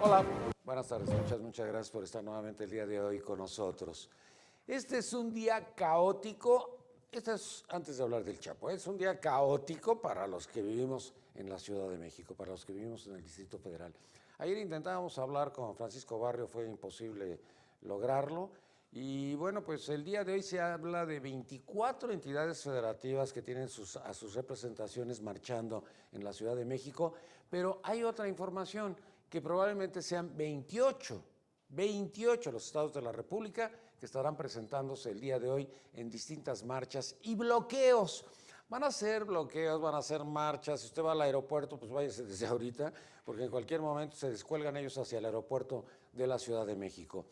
Hola, buenas tardes, muchas gracias por estar nuevamente el día de hoy con nosotros. Este es un día caótico, este es antes de hablar del Chapo, es un día caótico para los que vivimos en la Ciudad de México, para los que vivimos en el Distrito Federal. Ayer intentábamos hablar con Francisco Barrio, fue imposible lograrlo. Y bueno, pues el día de hoy se habla de 24 entidades federativas que tienen a sus representaciones marchando en la Ciudad de México, pero hay otra información, que probablemente sean 28 los estados de la República que estarán presentándose el día de hoy en distintas marchas y bloqueos. Van a ser bloqueos, van a ser marchas. Si usted va al aeropuerto, pues váyase desde ahorita, porque en cualquier momento se descuelgan ellos hacia el aeropuerto de la Ciudad de México.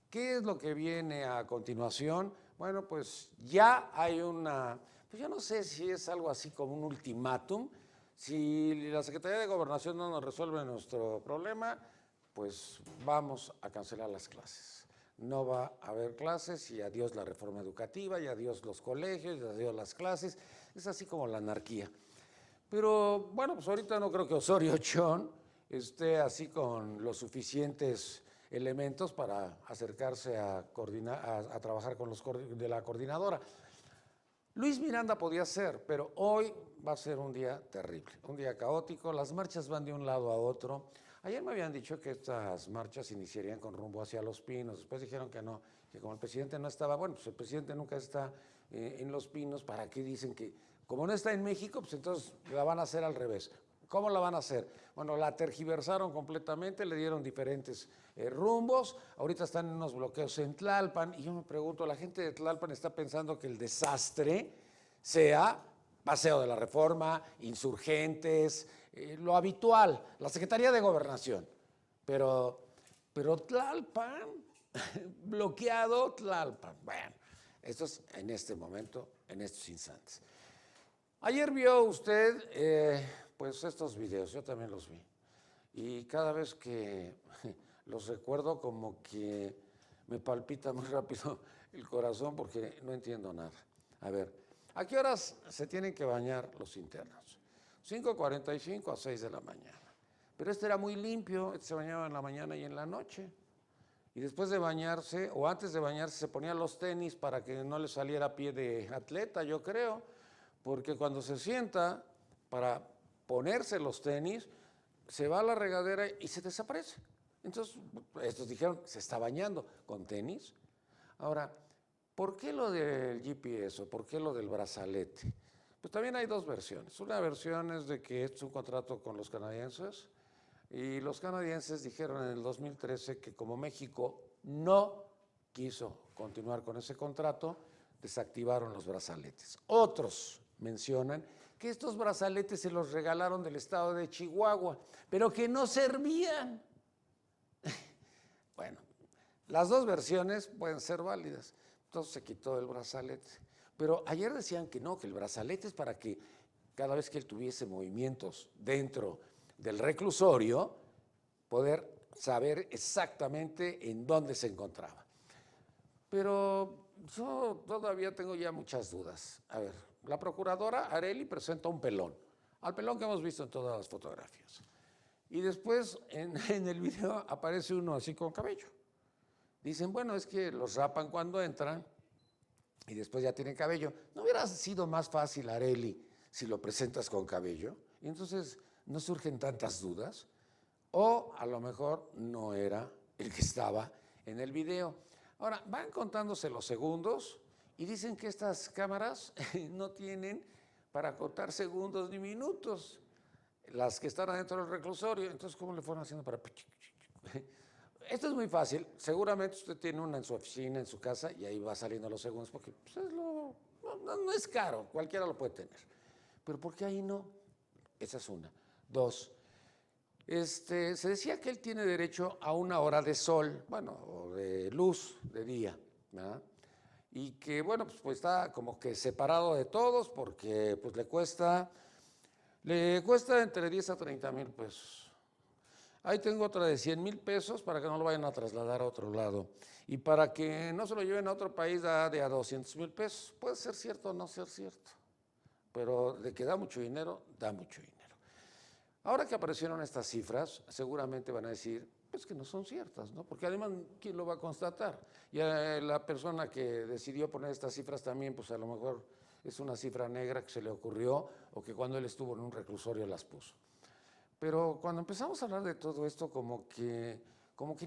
¿Qué es lo que viene a continuación? Bueno, pues ya hay pues yo no sé si es algo así como un ultimátum. Si la Secretaría de Gobernación no nos resuelve nuestro problema, pues vamos a cancelar las clases. No va a haber clases y adiós la reforma educativa, y adiós los colegios, y adiós las clases. Es así como la anarquía. Pero bueno, pues ahorita no creo que Osorio Chong esté así con los suficientes elementos para acercarse a trabajar con los de la coordinadora. Luis Miranda podía ser, pero hoy va a ser un día terrible, un día caótico. Las marchas van de un lado a otro. Ayer me habían dicho que estas marchas iniciarían con rumbo hacia Los Pinos. Después dijeron que no, que como el presidente no estaba, bueno, pues el presidente nunca está en Los Pinos. ¿Para qué dicen que como no está en México, pues entonces la van a hacer al revés? ¿Cómo la van a hacer? Bueno, la tergiversaron completamente, le dieron diferentes rumbos. Ahorita están en unos bloqueos en Tlalpan y yo me pregunto, la gente de Tlalpan está pensando que el desastre sea Paseo de la Reforma, insurgentes, lo habitual, la Secretaría de Gobernación. Pero Tlalpan, bloqueado Tlalpan. Bueno, esto es en este momento, en estos instantes. Ayer vio usted pues estos videos, yo también los vi. Y cada vez que los recuerdo como que me palpita muy rápido el corazón porque no entiendo nada. A ver, ¿a qué horas se tienen que bañar los internos? 5:45 a 6 de la mañana. Pero este era muy limpio, este se bañaba en la mañana y en la noche. Y después de bañarse, o antes de bañarse, se ponía los tenis para que no le saliera pie de atleta, yo creo. Porque cuando se sienta para ponerse los tenis, se va a la regadera y se desaparece. Entonces, estos dijeron, se está bañando con tenis. Ahora, ¿por qué lo del GPS o por qué lo del brazalete? Pues también hay dos versiones. Una versión es de que es un contrato con los canadienses y los canadienses dijeron en el 2013 que como México no quiso continuar con ese contrato, desactivaron los brazaletes. Otros mencionan que estos brazaletes se los regalaron del estado de Chihuahua, pero que no servían. Bueno, las dos versiones pueden ser válidas. Entonces se quitó el brazalete. Pero ayer decían que no, que el brazalete es para que cada vez que él tuviese movimientos dentro del reclusorio, poder saber exactamente en dónde se encontraba. Pero yo todavía tengo ya muchas dudas. A ver, la procuradora Arely presenta un pelón, al pelón que hemos visto en todas las fotografías. Y después en el video aparece uno así con cabello. Dicen, bueno, es que los rapan cuando entran y después ya tienen cabello. ¿No hubiera sido más fácil, Arely, si lo presentas con cabello? Y entonces no surgen tantas dudas. O a lo mejor no era el que estaba en el video. Ahora, van contándose los segundos y dicen que estas cámaras no tienen para contar segundos ni minutos, las que están adentro del reclusorio. Entonces, ¿cómo le fueron haciendo para...? Esto es muy fácil. Seguramente usted tiene una en su oficina, en su casa, y ahí va saliendo los segundos, porque pues, no es caro, cualquiera lo puede tener. Pero ¿por qué ahí no? Esa es una. Dos, se decía que él tiene derecho a una hora de sol, bueno, o de luz, de día, ¿verdad? Y que, bueno, pues está como que separado de todos porque pues le cuesta entre 10 a 30 mil pesos. Ahí tengo otra de 100 mil pesos para que no lo vayan a trasladar a otro lado. Y para que no se lo lleven a otro país da de a 200 mil pesos. Puede ser cierto o no ser cierto, pero de que da mucho dinero, da mucho dinero. Ahora que aparecieron estas cifras, seguramente van a decir, pues que no son ciertas, ¿no? Porque además, ¿quién lo va a constatar? Y la persona que decidió poner estas cifras también, pues a lo mejor es una cifra negra que se le ocurrió o que cuando él estuvo en un reclusorio las puso. Pero cuando empezamos a hablar de todo esto, como que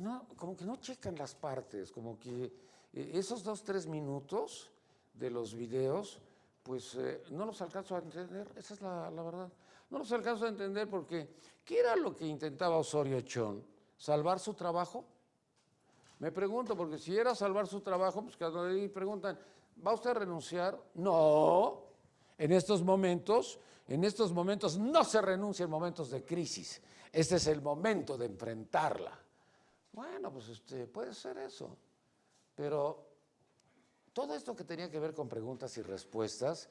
no checan las partes, como que esos 2-3 minutos de los videos, pues no los alcanzo a entender, esa es la verdad. No los alcanzo a entender porque, ¿qué era lo que intentaba Osorio Chong? ¿Salvar su trabajo? Me pregunto, porque si era salvar su trabajo, pues cuando le preguntan, ¿va usted a renunciar? No, en estos momentos no se renuncia en momentos de crisis. Este es el momento de enfrentarla. Bueno, pues puede ser eso, pero todo esto que tenía que ver con preguntas y respuestas,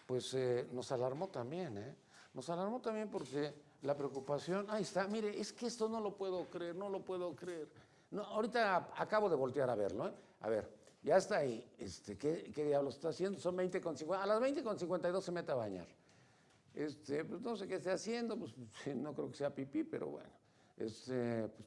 pues nos alarmó también, ¿eh? Nos alarmó también porque la preocupación, ahí está, mire, es que esto no lo puedo creer, no lo puedo creer. No, ahorita acabo de voltear a verlo, ¿eh? A ver, ya está ahí, ¿qué diablos está haciendo? Son 20:50, a las 20:52 se mete a bañar. Pues no sé qué esté haciendo, pues no creo que sea pipí, pero bueno. Pues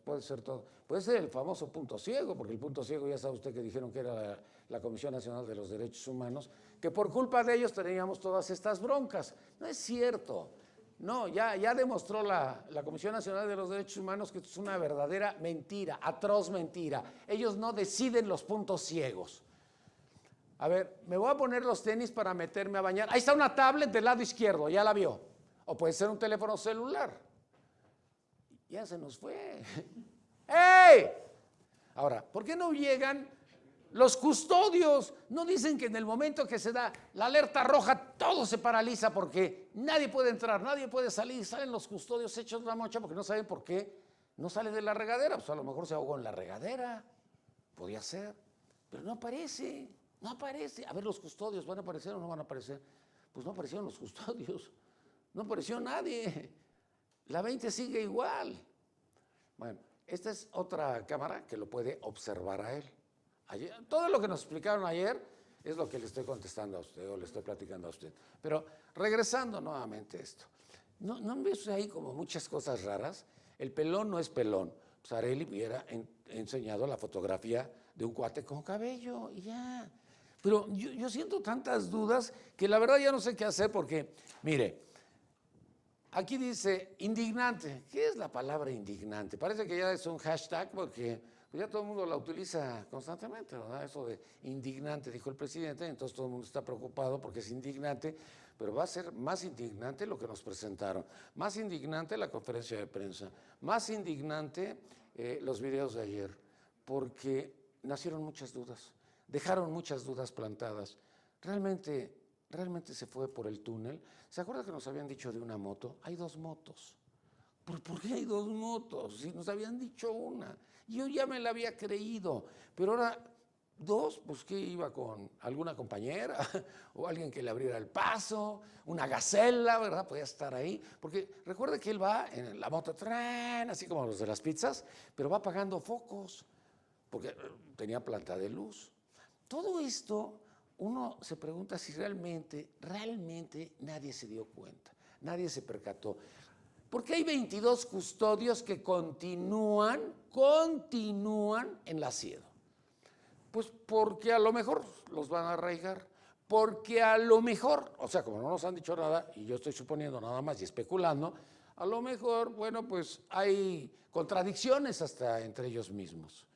puede ser todo. Puede ser el famoso punto ciego, porque el punto ciego ya sabe usted que dijeron que era la Comisión Nacional de los Derechos Humanos, que por culpa de ellos teníamos todas estas broncas. No es cierto. No, ya demostró la Comisión Nacional de los Derechos Humanos que esto es una verdadera mentira, atroz mentira. Ellos no deciden los puntos ciegos. A ver, me voy a poner los tenis para meterme a bañar. Ahí está una tablet del lado izquierdo, ya la vio. O puede ser un teléfono celular. Ya se nos fue. ¡Ey! Ahora, ¿por qué no llegan los custodios? No dicen que en el momento que se da la alerta roja todo se paraliza porque nadie puede entrar, nadie puede salir. Salen los custodios hechos la mocha porque no saben por qué no sale de la regadera. Pues a lo mejor se ahogó en la regadera. Podía ser. Pero no aparece. No aparece. A ver, los custodios, ¿van a aparecer o no van a aparecer? Pues no aparecieron los custodios. No apareció nadie. La 20 sigue igual. Bueno, esta es otra cámara que lo puede observar a él. Ayer, todo lo que nos explicaron ayer es lo que le estoy contestando a usted o le estoy platicando a usted. Pero regresando nuevamente a esto. ¿No ves ahí como muchas cosas raras? El pelón no es pelón. Pues Arely hubiera enseñado la fotografía de un cuate con cabello y ya. Pero yo siento tantas dudas que la verdad ya no sé qué hacer porque, mire, aquí dice indignante. ¿Qué es la palabra indignante? Parece que ya es un hashtag porque ya todo el mundo la utiliza constantemente, ¿verdad? Eso de indignante, dijo el presidente, entonces todo el mundo está preocupado porque es indignante, pero va a ser más indignante lo que nos presentaron, más indignante la conferencia de prensa, más indignante los videos de ayer, porque nacieron muchas dudas, dejaron muchas dudas plantadas. ¿Realmente se fue por el túnel? ¿Se acuerda que nos habían dicho de una moto? Hay 2 motos. ¿Por qué hay 2 motos? Si nos habían dicho una. Yo ya me la había creído, pero ahora 2, pues ¿qué iba con? ¿Alguna compañera? ¿O alguien que le abriera el paso? ¿Una gacela, verdad? Podía estar ahí. Porque recuerde que él va en la moto, tren, así como los de las pizzas, pero va apagando focos, porque tenía planta de luz. Todo esto, uno se pregunta si realmente nadie se dio cuenta, nadie se percató. Porque hay 22 custodios que continúan en la Siedo. Pues porque a lo mejor los van a arraigar, porque a lo mejor, o sea, como no nos han dicho nada, y yo estoy suponiendo nada más y especulando, a lo mejor, bueno, pues hay contradicciones hasta entre ellos mismos.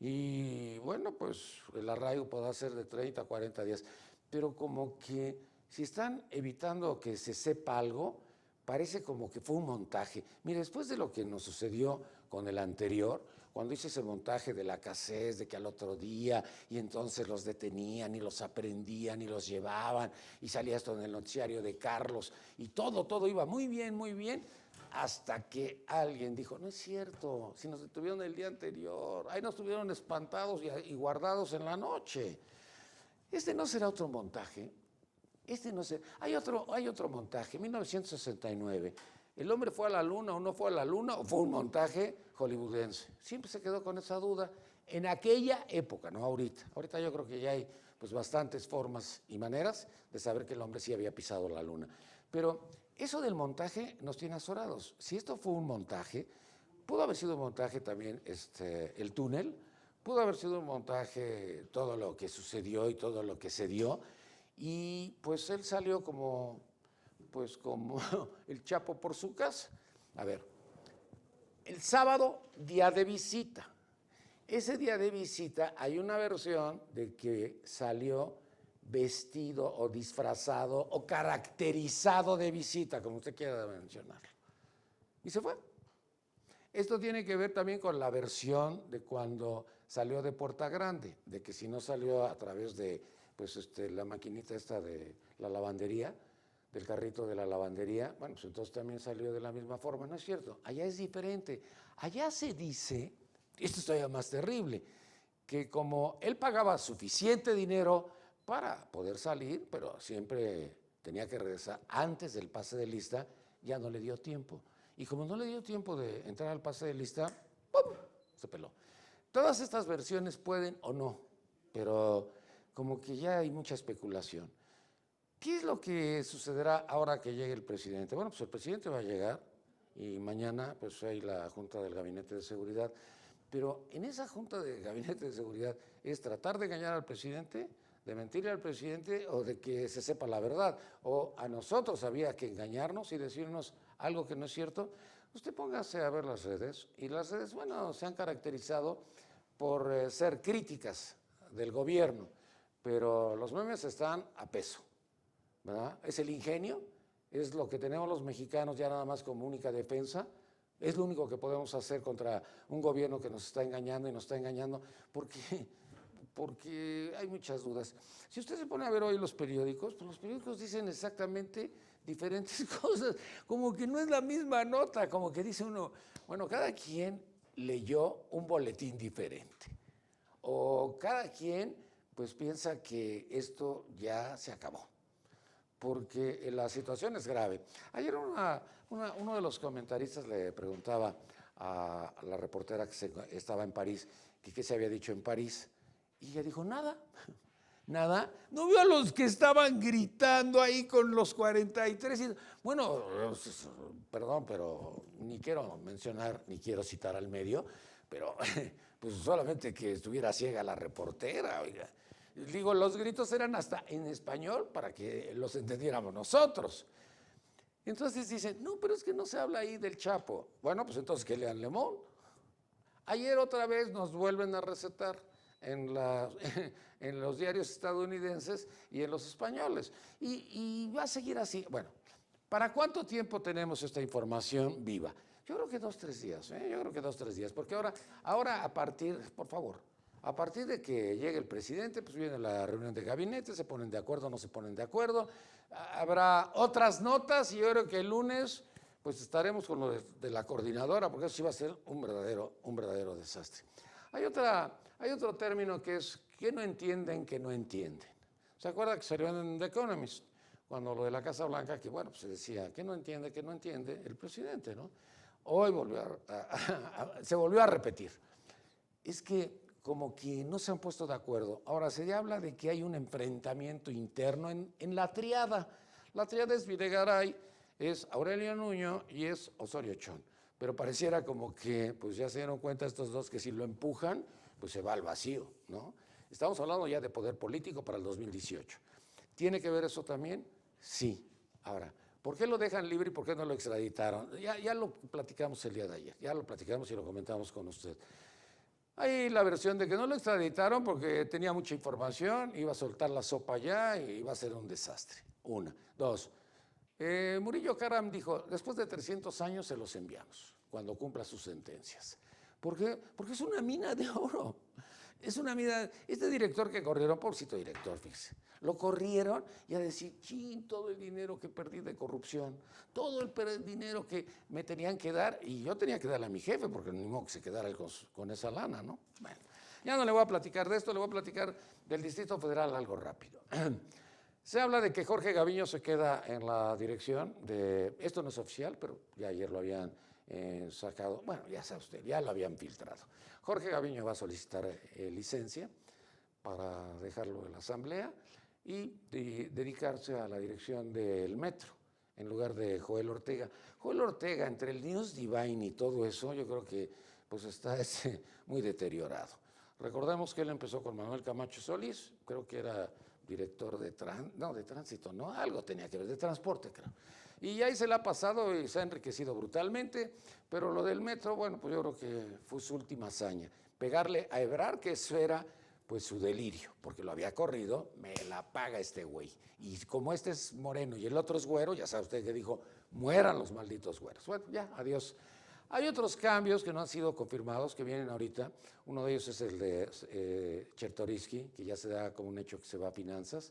Y bueno, pues el arraigo podrá ser de 30 a 40 días, pero como que si están evitando que se sepa algo, parece como que fue un montaje. Mire, después de lo que nos sucedió con el anterior, cuando hice ese montaje de la casez, de que al otro día, y entonces los detenían y los aprendían y los llevaban, y salía esto en el noticiario de Carlos, y todo iba muy bien, hasta que alguien dijo, no es cierto, si nos detuvieron el día anterior, ahí nos tuvieron espantados y guardados en la noche. Este no será otro montaje. No sé, hay otro montaje, 1969. ¿El hombre fue a la luna o no fue a la luna o fue un montaje hollywoodense? Siempre se quedó con esa duda en aquella época, no ahorita. Ahorita yo creo que ya hay pues bastantes formas y maneras de saber que el hombre sí había pisado la luna. Pero eso del montaje nos tiene azorados. Si esto fue un montaje, pudo haber sido un montaje también el túnel, pudo haber sido un montaje todo lo que sucedió y todo lo que se dio, y pues él salió como el Chapo por su casa. A ver, el sábado, día de visita. Ese día de visita hay una versión de que salió vestido o disfrazado o caracterizado de visita, como usted quiera mencionarlo. Y se fue. Esto tiene que ver también con la versión de cuando salió de Puerta Grande, de que si no salió a través de la maquinita esta de la lavandería, del carrito de la lavandería, bueno, pues entonces también salió de la misma forma. No es cierto, allá es diferente. Allá se dice, esto es todavía más terrible, que como él pagaba suficiente dinero para poder salir, pero siempre tenía que regresar antes del pase de lista, ya no le dio tiempo. Y como no le dio tiempo de entrar al pase de lista, ¡pum!, se peló. Todas estas versiones pueden o no, pero como que ya hay mucha especulación. ¿Qué es lo que sucederá ahora que llegue el presidente? Bueno, pues el presidente va a llegar y mañana pues hay la Junta del Gabinete de Seguridad, pero en esa Junta del Gabinete de Seguridad es tratar de engañar al presidente, de mentirle al presidente o de que se sepa la verdad, o a nosotros había que engañarnos y decirnos algo que no es cierto. Usted póngase a ver las redes, y las redes, bueno, se han caracterizado por ser críticas del gobierno, pero los memes están a peso, ¿verdad? Es el ingenio, es lo que tenemos los mexicanos ya nada más como única defensa. Es lo único que podemos hacer contra un gobierno que nos está engañando y nos está engañando, porque hay muchas dudas. Si usted se pone a ver hoy los periódicos, pues los periódicos dicen exactamente diferentes cosas, como que no es la misma nota, como que dice uno, bueno, cada quien leyó un boletín diferente, o cada quien pues piensa que esto ya se acabó, porque la situación es grave. Ayer uno de los comentaristas le preguntaba a la reportera que estaba en París, que qué se había dicho en París, y ella dijo, nada, nada. No vio a los que estaban gritando ahí con los 43. Bueno, perdón, pero ni quiero mencionar, ni quiero citar al medio, pero pues solamente que estuviera ciega la reportera, oiga. Digo, los gritos eran hasta en español para que los entendiéramos nosotros. Entonces dicen, no, pero es que no se habla ahí del Chapo. Bueno, pues entonces que lean Le Monde. Ayer otra vez nos vuelven a recetar en los diarios estadounidenses y en los españoles. Y va a seguir así. Bueno, ¿para cuánto tiempo tenemos esta información viva? Yo creo que 2 o 3 días, yo creo que 2 o 3 días, porque ahora a partir, por favor, a partir de que llegue el presidente, pues viene la reunión de gabinete, se ponen de acuerdo o no se ponen de acuerdo, habrá otras notas y yo creo que el lunes pues estaremos con lo de la coordinadora, porque eso sí va a ser un verdadero desastre. Hay otro término que es que no entienden. ¿Se acuerda que salió en The Economist? Cuando lo de la Casa Blanca, que bueno, pues se decía que no entiende el presidente, ¿no? Hoy se volvió a repetir. Es que como que no se han puesto de acuerdo. Ahora, se habla de que hay un enfrentamiento interno en la triada. La triada es Videgaray, es Aurelio Nuño y es Osorio Chong. Pero pareciera como que pues ya se dieron cuenta estos dos que si lo empujan, pues se va al vacío, ¿no? Estamos hablando ya de poder político para el 2018. ¿Tiene que ver eso también? Sí. Ahora, ¿por qué lo dejan libre y por qué no lo extraditaron? Ya lo platicamos el día de ayer, ya lo platicamos y lo comentamos con usted. Hay la versión de que no lo extraditaron porque tenía mucha información, iba a soltar la sopa allá y iba a ser un desastre. 1. 2. Murillo Karam dijo, después de 300 años se los enviamos, cuando cumpla sus sentencias. ¿Por qué? Porque es una mina de oro. Es una mina. Este director que corrieron, pobrecito director, fíjese, lo corrieron y a decir, chin, todo el dinero que perdí de corrupción, todo el dinero que me tenían que dar, y yo tenía que darle a mi jefe, porque ni modo que se quedara él con esa lana, ¿no? Bueno, ya no le voy a platicar de esto, le voy a platicar del Distrito Federal algo rápido. Se habla de que Jorge Gaviño se queda en la dirección de, esto no es oficial, pero ya ayer lo habían sacado, bueno, ya sabe usted, ya lo habían filtrado. Jorge Gaviño va a solicitar licencia para dejarlo en la asamblea y dedicarse a la dirección del metro. en lugar de Joel Ortega. Joel Ortega, entre el News Divine y todo eso, yo creo que pues está muy deteriorado. Recordemos que él empezó con Manuel Camacho Solís, creo que era director de tránsito, no, algo tenía que ver, de transporte, creo. Y ahí se le ha pasado y se ha enriquecido brutalmente, pero lo del metro, bueno, pues yo creo que fue su última hazaña. Pegarle a Ebrard, que eso era pues su delirio, porque lo había corrido, me la paga este güey. Y como este es moreno y el otro es güero, ya sabe usted que dijo, mueran los malditos güeros. Bueno, ya, adiós. Hay otros cambios que no han sido confirmados, que vienen ahorita. Uno de ellos es el de Chertorivsky, que ya se da como un hecho que se va a finanzas.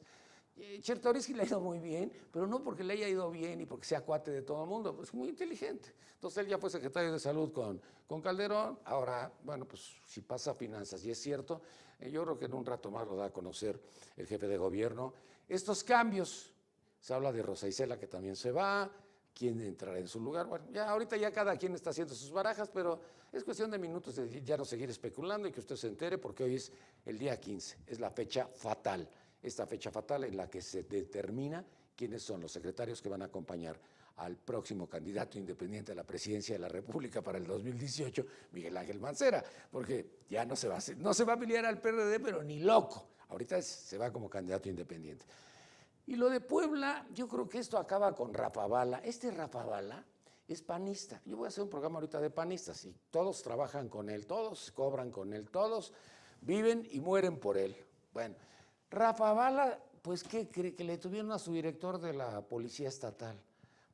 Chertorivsky le ha ido muy bien, pero no porque le haya ido bien y porque sea cuate de todo el mundo, pues muy inteligente. Entonces él ya fue secretario de Salud con Calderón, ahora, bueno, pues si pasa a finanzas, y es cierto, yo creo que en un rato más lo da a conocer el jefe de gobierno. Estos cambios, se habla de Rosa Isela que también se va, quién entrará en su lugar. Bueno, ya ahorita ya cada quien está haciendo sus barajas, pero es cuestión de minutos de ya no seguir especulando y que usted se entere, porque hoy es el día 15, es la fecha fatal. Esta fecha fatal en la que se determina quiénes son los secretarios que van a acompañar al próximo candidato independiente a la presidencia de la República para el 2018, Miguel Ángel Mancera, porque ya no se va a afiliar al PRD, pero ni loco. Ahorita se va como candidato independiente. Y lo de Puebla, yo creo que esto acaba con Rafa Bala. Este Rafa Bala es panista. Yo voy a hacer un programa ahorita de panistas y todos trabajan con él, todos cobran con él, todos viven y mueren por él. Bueno, Rafa Bala, pues, ¿qué cree? Que le tuvieron a su director de la Policía Estatal.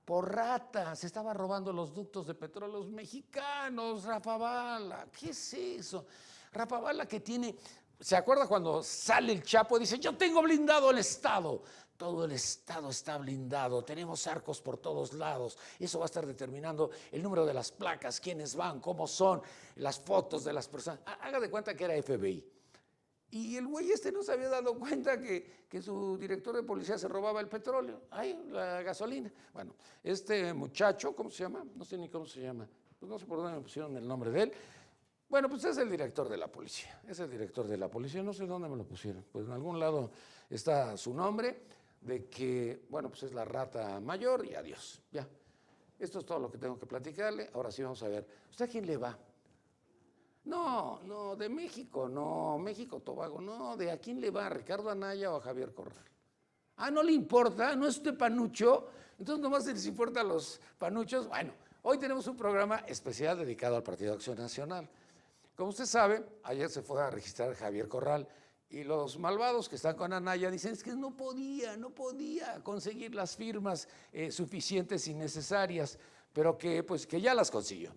Por rata, se estaba robando los ductos de petróleos mexicanos, Rafa Bala. ¿Qué es eso? Rafa Bala que tiene, ¿se acuerda cuando sale el Chapo y dice, yo tengo blindado el Estado? Todo el Estado está blindado, tenemos arcos por todos lados, eso va a estar determinando el número de las placas, quiénes van, cómo son, las fotos de las personas. Haga de cuenta que era FBI. Y el güey no se había dado cuenta que su director de policía se robaba el petróleo, la gasolina. Bueno, este muchacho, ¿cómo se llama? No sé ni cómo se llama, pues no sé por dónde me pusieron el nombre de él. Bueno, pues es el director de la policía, no sé dónde me lo pusieron, pues en algún lado está su nombre, de que, bueno, pues es la rata mayor y adiós, ya. Esto es todo lo que tengo que platicarle, ahora sí vamos a ver, ¿usted a quién le va? No, de México, no, México, Tobago, no, ¿de a quién le va? ¿A Ricardo Anaya o a Javier Corral? ¿No le importa? ¿No es usted panucho? Entonces nomás se les importa a los panuchos. Bueno, hoy tenemos un programa especial dedicado al Partido Acción Nacional. Como usted sabe, ayer se fue a registrar Javier Corral y los malvados que están con Anaya dicen es que no podía conseguir las firmas suficientes y necesarias, pero que ya las consiguió.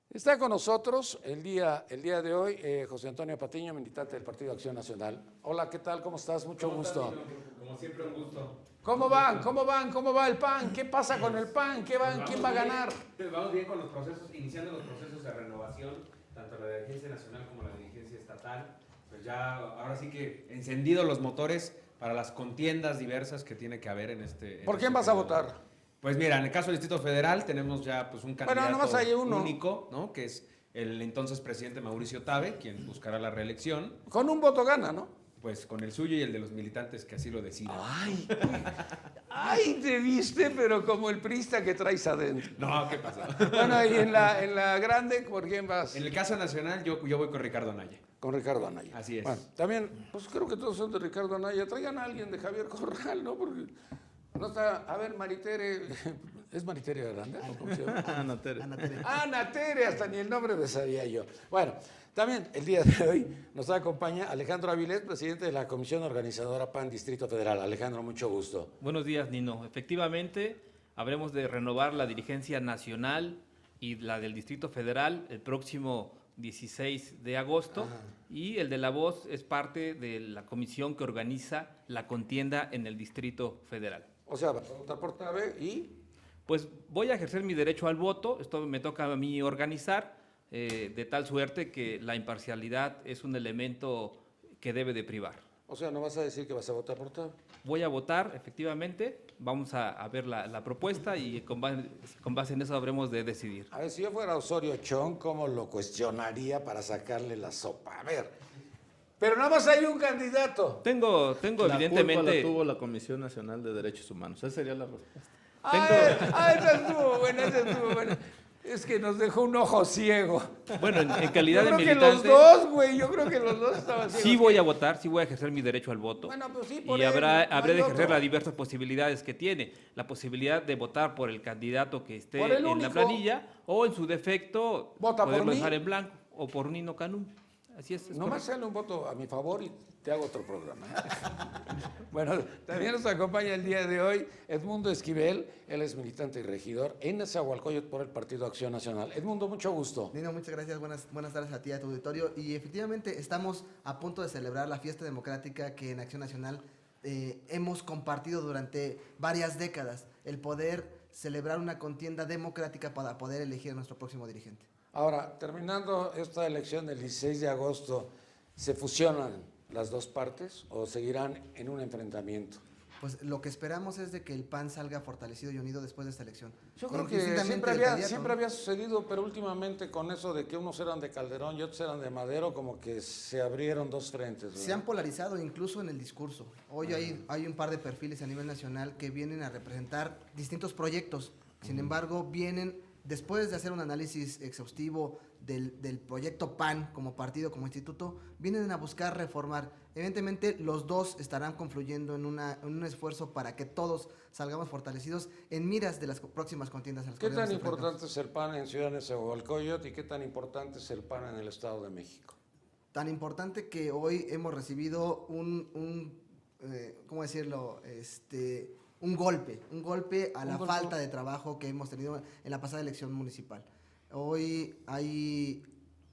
Está con nosotros el día de hoy José Antonio Patiño, militante del Partido Acción Nacional. Hola, ¿qué tal? ¿Cómo estás? Mucho gusto. Como siempre, un gusto. ¿Cómo van? ¿Cómo va el PAN? ¿Qué pasa con el PAN? ¿Quién va a ganar? Vamos bien con los procesos, iniciando los procesos de renovación, tanto la dirigencia nacional como la dirigencia estatal. Pues ya, ahora sí que encendidos los motores para las contiendas diversas que tiene que haber en este. ¿Por quién vas a votar? Pues mira, en el caso del Distrito Federal tenemos ya pues un candidato único, ¿no? Que es el entonces presidente Mauricio Tabe, quien buscará la reelección. Con un voto gana, ¿no? Pues con el suyo y el de los militantes que así lo decidan. ¡Ay, te viste, pero como el priista que traes adentro! No, ¿qué pasa? Bueno, y en la grande, ¿por quién vas? En el caso nacional, yo voy con Ricardo Anaya. Con Ricardo Anaya. Así es. Bueno, también, pues creo que todos son de Ricardo Anaya. Traigan a alguien de Javier Corral, ¿no? Porque no está, a ver, Maritere, ¿es Maritere Aranda? ¿Cómo se llama? Ana Tere, hasta ni el nombre me sabía yo. Bueno, también el día de hoy nos acompaña Alejandro Avilés, presidente de la Comisión Organizadora PAN Distrito Federal. Alejandro, mucho gusto. Buenos días, Nino. Efectivamente, habremos de renovar la dirigencia nacional y la del Distrito Federal el próximo 16 de agosto. Ajá. Y el de La Voz es parte de la comisión que organiza la contienda en el Distrito Federal. O sea, vas a votar por Tabe y... Pues voy a ejercer mi derecho al voto, esto me toca a mí organizar, de tal suerte que la imparcialidad es un elemento que debe de privar. O sea, ¿no vas a decir que vas a votar por Tabe? Voy a votar, efectivamente, vamos a ver la propuesta y con base en eso habremos de decidir. A ver, si yo fuera Osorio Chong, ¿cómo lo cuestionaría para sacarle la sopa? A ver... Pero nada más hay un candidato. Tengo evidentemente... La tuvo la Comisión Nacional de Derechos Humanos. Esa sería la respuesta. Esa estuvo buena, esa estuvo buena. Es que nos dejó un ojo ciego. Bueno, en calidad de Yo creo que militante, los dos, güey, yo creo que los dos estaban ciegos. sí voy a votar, sí voy a ejercer mi derecho al voto. Bueno, pues sí, por Y él, habré no de hay ejercer otro. las diversas posibilidades que tiene. La posibilidad de votar por el candidato que esté Por el en la único. planilla o en su defecto Vota por poderlo mí. dejar en blanco o por un Nino Canún. Así es. Nomás sale un voto a mi favor y te hago otro programa. Bueno, también nos acompaña el día de hoy Edmundo Esquivel. Él es militante y regidor en Nezahualcóyotl por el Partido Acción Nacional. Edmundo, mucho gusto. Nino, muchas gracias. Buenas tardes a ti y a tu auditorio. Y efectivamente estamos a punto de celebrar la fiesta democrática que en Acción Nacional hemos compartido durante varias décadas. El poder celebrar una contienda democrática para poder elegir a nuestro próximo dirigente. Ahora, terminando esta elección del 16 de agosto, ¿se fusionan las dos partes o seguirán en un enfrentamiento? Pues lo que esperamos es de que el PAN salga fortalecido y unido después de esta elección. Yo creo que Indistintamente siempre del había, candidato, siempre ¿no? había sucedido, pero últimamente con eso de que unos eran de Calderón y otros eran de Madero, como que se abrieron dos frentes, ¿verdad? Se han polarizado incluso en el discurso. Hoy hay un par de perfiles a nivel nacional que vienen a representar distintos proyectos. Sin embargo, vienen, después de hacer un análisis exhaustivo del proyecto PAN como partido, como instituto, vienen a buscar reformar. Evidentemente, los dos estarán confluyendo en un esfuerzo para que todos salgamos fortalecidos en miras de las próximas contiendas. A las ¿Qué cuales tan nos enfrentamos. importante es el PAN en Ciudad Nezahualcóyotl y qué tan importante es el PAN en el Estado de México? Tan importante que hoy hemos recibido ¿cómo decirlo? Un golpe a la falta de trabajo que hemos tenido en la pasada elección municipal. Hoy hay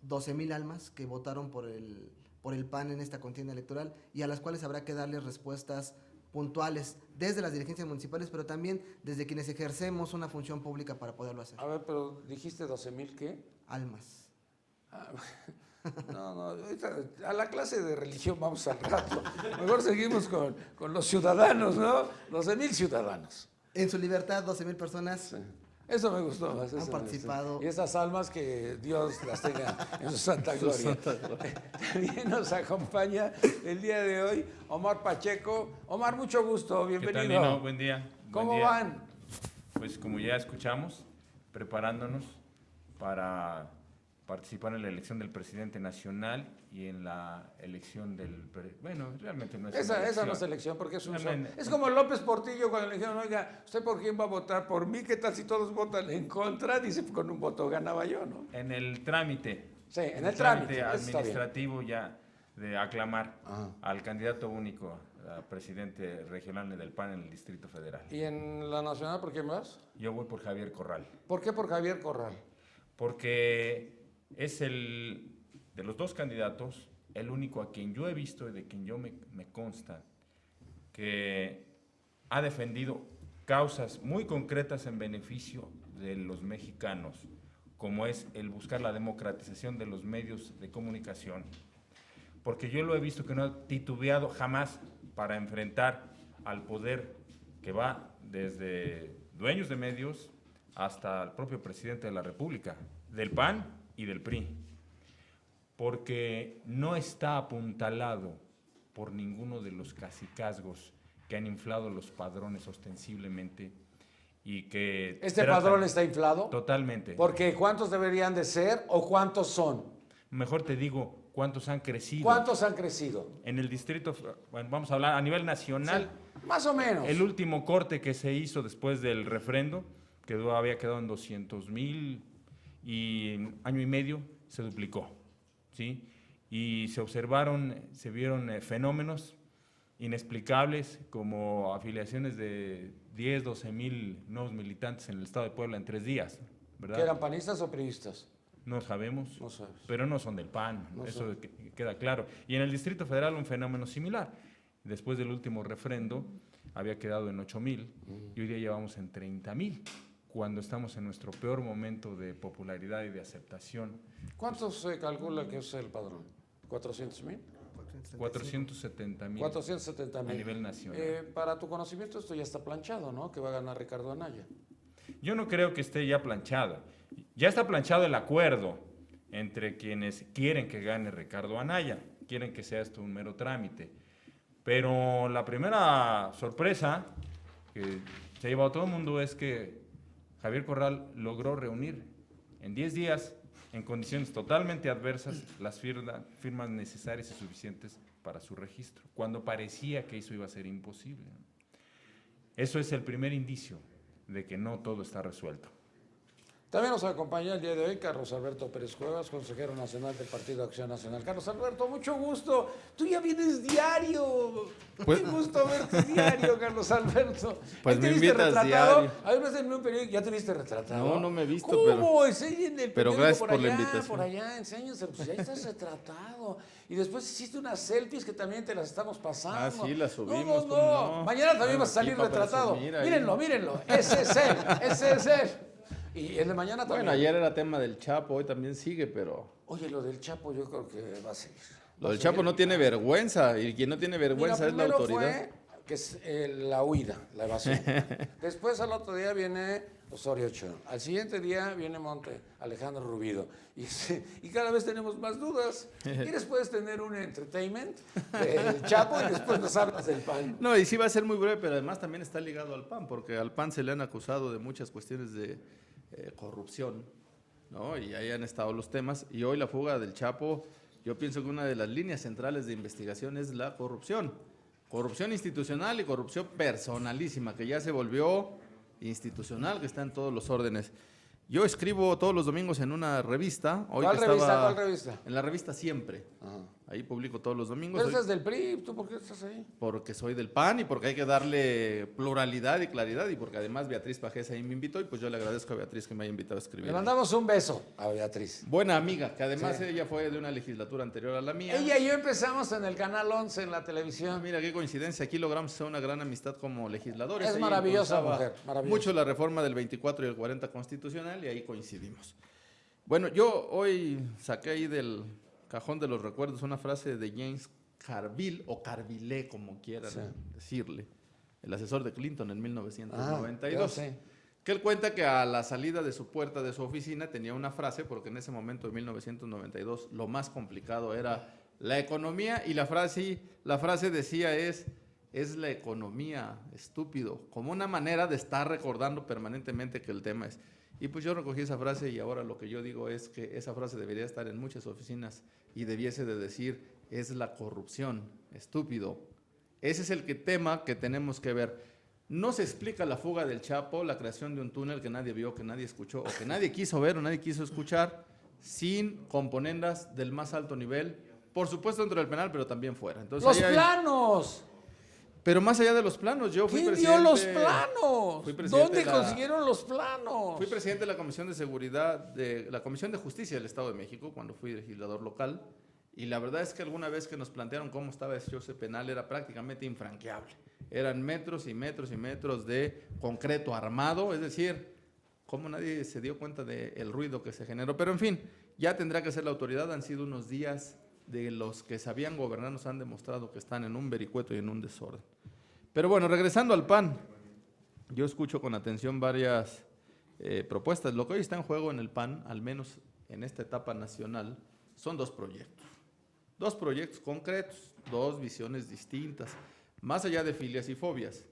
12,000 almas que votaron por el PAN en esta contienda electoral y a las cuales habrá que darles respuestas puntuales desde las dirigencias municipales, pero también desde quienes ejercemos una función pública para poderlo hacer. A ver, pero dijiste 12,000 ¿qué? Almas. No, ahorita a la clase de religión vamos al rato. Mejor seguimos con los ciudadanos, ¿no? 12,000 ciudadanos. En su libertad, 12,000 personas. Sí. Eso me gustó más. Han participado. Y esas almas que Dios las tenga en su santa gloria. También nos acompaña el día de hoy Omar Pacheco. Omar, mucho gusto, ¿Qué bienvenido. tal, Nino? Buen día. ¿Cómo Buen día. van? Pues como ya escuchamos, preparándonos para participar en la elección del presidente nacional y en la elección bueno, realmente no es una Esa elección. no es elección porque es un Realmente- Es como López Portillo cuando le dijeron, oiga, ¿usted por quién va a votar? ¿Por mí? ¿Qué tal si todos votan en contra? Dice, con un voto ganaba yo, ¿no? En el trámite. Sí, en el trámite, eso está bien. administrativo ya de aclamar Ajá. al candidato único a presidente regional del PAN en el Distrito Federal. ¿Y en la nacional por quién vas? Yo voy por Javier Corral. ¿Por qué por Javier Corral? Porque es de los dos candidatos, el único a quien yo he visto y de quien yo me consta que ha defendido causas muy concretas en beneficio de los mexicanos, como es el buscar la democratización de los medios de comunicación. Porque yo lo he visto que no ha titubeado jamás para enfrentar al poder que va desde dueños de medios hasta el propio presidente de la República, del PAN y del PRI, porque no está apuntalado por ninguno de los cacicazgos que han inflado los padrones ostensiblemente y que... ¿Este tratan- padrón está inflado? Totalmente. Porque ¿cuántos deberían de ser o cuántos son? Mejor te digo cuántos han crecido. ¿Cuántos han crecido? En el distrito, bueno, vamos a hablar a nivel nacional, Sí, más o menos. el último corte que se hizo después del refrendo había quedado en 200,000 y en año y medio se duplicó, ¿sí? Y se vieron fenómenos inexplicables como afiliaciones de 10, 12,000 nuevos militantes en el estado de Puebla en 3 días, ¿verdad? ¿Que eran panistas o priistas? No sabemos, No sabes. pero no son del PAN, No eso son. queda claro. Y en el Distrito Federal un fenómeno similar. Después del último refrendo había quedado en 8,000 y hoy día llevamos en 30,000, cuando estamos en nuestro peor momento de popularidad y de aceptación. ¿Cuántos se calcula que es el padrón? ¿400,000? 470,000 470,000. a nivel nacional. Para tu conocimiento esto ya está planchado, ¿no? Que va a ganar Ricardo Anaya. Yo no creo que esté ya planchado. Ya está planchado el acuerdo entre quienes quieren que gane Ricardo Anaya, quieren que sea esto un mero trámite. Pero la primera sorpresa, que se ha llevado a todo el mundo es que Javier Corral logró reunir en 10 días, en condiciones totalmente adversas, las firmas necesarias y suficientes para su registro, cuando parecía que eso iba a ser imposible. Eso es el primer indicio de que no todo está resuelto. También nos acompaña el día de hoy Carlos Alberto Pérez Cuevas, consejero nacional del Partido Acción Nacional. Carlos Alberto, mucho gusto. Tú ya vienes diario. Pues, qué gusto verte diario, Carlos Alberto. Pues ¿Ahí te me viste invitas retratado? diario. A ver, en un periódico, ¿ya te viste retratado? No, no me he visto, ¿Cómo? pero- Enseñen el pero periódico gracias por por la allá, invitación. por allá, enséñense. Pues ya estás retratado. Y después hiciste unas selfies que también te las estamos pasando. Ah, sí, las subimos, No, no, ¿cómo no. no? Mañana también Claro, vas a salir aquí para retratado. presumir ahí. Mírenlo, mírenlo. Ese es él, ese es él. Y el de mañana también. Bueno, ayer era tema del Chapo, hoy también sigue, pero Oye, lo del Chapo yo creo que va a seguir. lo del Chapo no tiene vergüenza y quien no tiene vergüenza es la Primero autoridad. fue que es la huida, la evasión. Después al otro día viene Osorio Chong. Al siguiente día viene Alejandro Rubido. Y cada vez tenemos más dudas. ¿Quieres puedes tener un entertainment del Chapo y después nos hablas del PAN? No, y sí va a ser muy breve, pero además también está ligado al PAN, porque al PAN se le han acusado de muchas cuestiones de corrupción, ¿no? Y ahí han estado los temas. Y hoy la fuga del Chapo, yo pienso que una de las líneas centrales de investigación es la corrupción. Corrupción institucional y corrupción personalísima, que ya se volvió institucional, que está en todos los órdenes. Yo escribo todos los domingos en una revista. Hoy ¿Cuál que revista? estaba ¿Cuál revista? En la revista Siempre. Ajá. Ahí publico todos los domingos. Pero Hoy- estás del PRI, ¿tú por qué estás ahí? porque soy del PAN y porque hay que darle pluralidad y claridad y porque además Beatriz Pajés ahí me invitó y pues yo le agradezco a Beatriz que me haya invitado a escribir. Le mandamos un beso a Beatriz. Buena amiga, que además Sí. ella fue de una legislatura anterior a la mía. Ella y yo empezamos en el Canal 11 en la Ah, televisión. mira qué coincidencia, aquí logramos hacer una gran amistad como legisladores. Es Ella maravillosa impulsaba mujer, maravillosa. mucho la reforma del 24 y el 40 constitucional y ahí coincidimos. Bueno, yo hoy saqué ahí del cajón de los recuerdos una frase de James Carville, o Carville, como quieran Sí. decirle, el asesor de Clinton en 1992. yo sé. Que él cuenta que a la salida de su puerta de su oficina tenía una frase, porque en ese momento de 1992 lo más complicado era la economía, y la frase decía es la economía, estúpido, como una manera de estar recordando permanentemente que el tema es. Y pues yo recogí esa frase y ahora lo que yo digo es que esa frase debería estar en muchas oficinas y debiese de decir es la corrupción, estúpido. Ese es el tema que tenemos que ver. No se explica la fuga del Chapo, la creación de un túnel que nadie vio, que nadie escuchó, o que nadie quiso ver o nadie quiso escuchar, sin componendas del más alto nivel, por supuesto dentro del penal, pero también fuera. Entonces, ¡Los ahí hay- planos! Pero más allá de los planos, yo fui ¿Quién presidente... dio los planos? fui presidente ¿Dónde de la- consiguieron los planos? Fui presidente de la Comisión de Seguridad, de la Comisión de Justicia del Estado de México, cuando fui legislador local, y la verdad es que alguna vez que nos plantearon cómo estaba hecho ese penal era prácticamente infranqueable. Eran metros y metros y metros de concreto armado, es decir, cómo nadie se dio cuenta del ruido que se generó. Pero en fin, ya tendrá que ser la autoridad, han sido unos días de los que sabían gobernar, nos han demostrado que están en un vericueto y en un desorden. Pero bueno, regresando al PAN, yo escucho con atención varias propuestas. Lo que hoy está en juego en el PAN, al menos en esta etapa nacional, son dos proyectos. Dos proyectos concretos, dos visiones distintas, más allá de filias y fobias.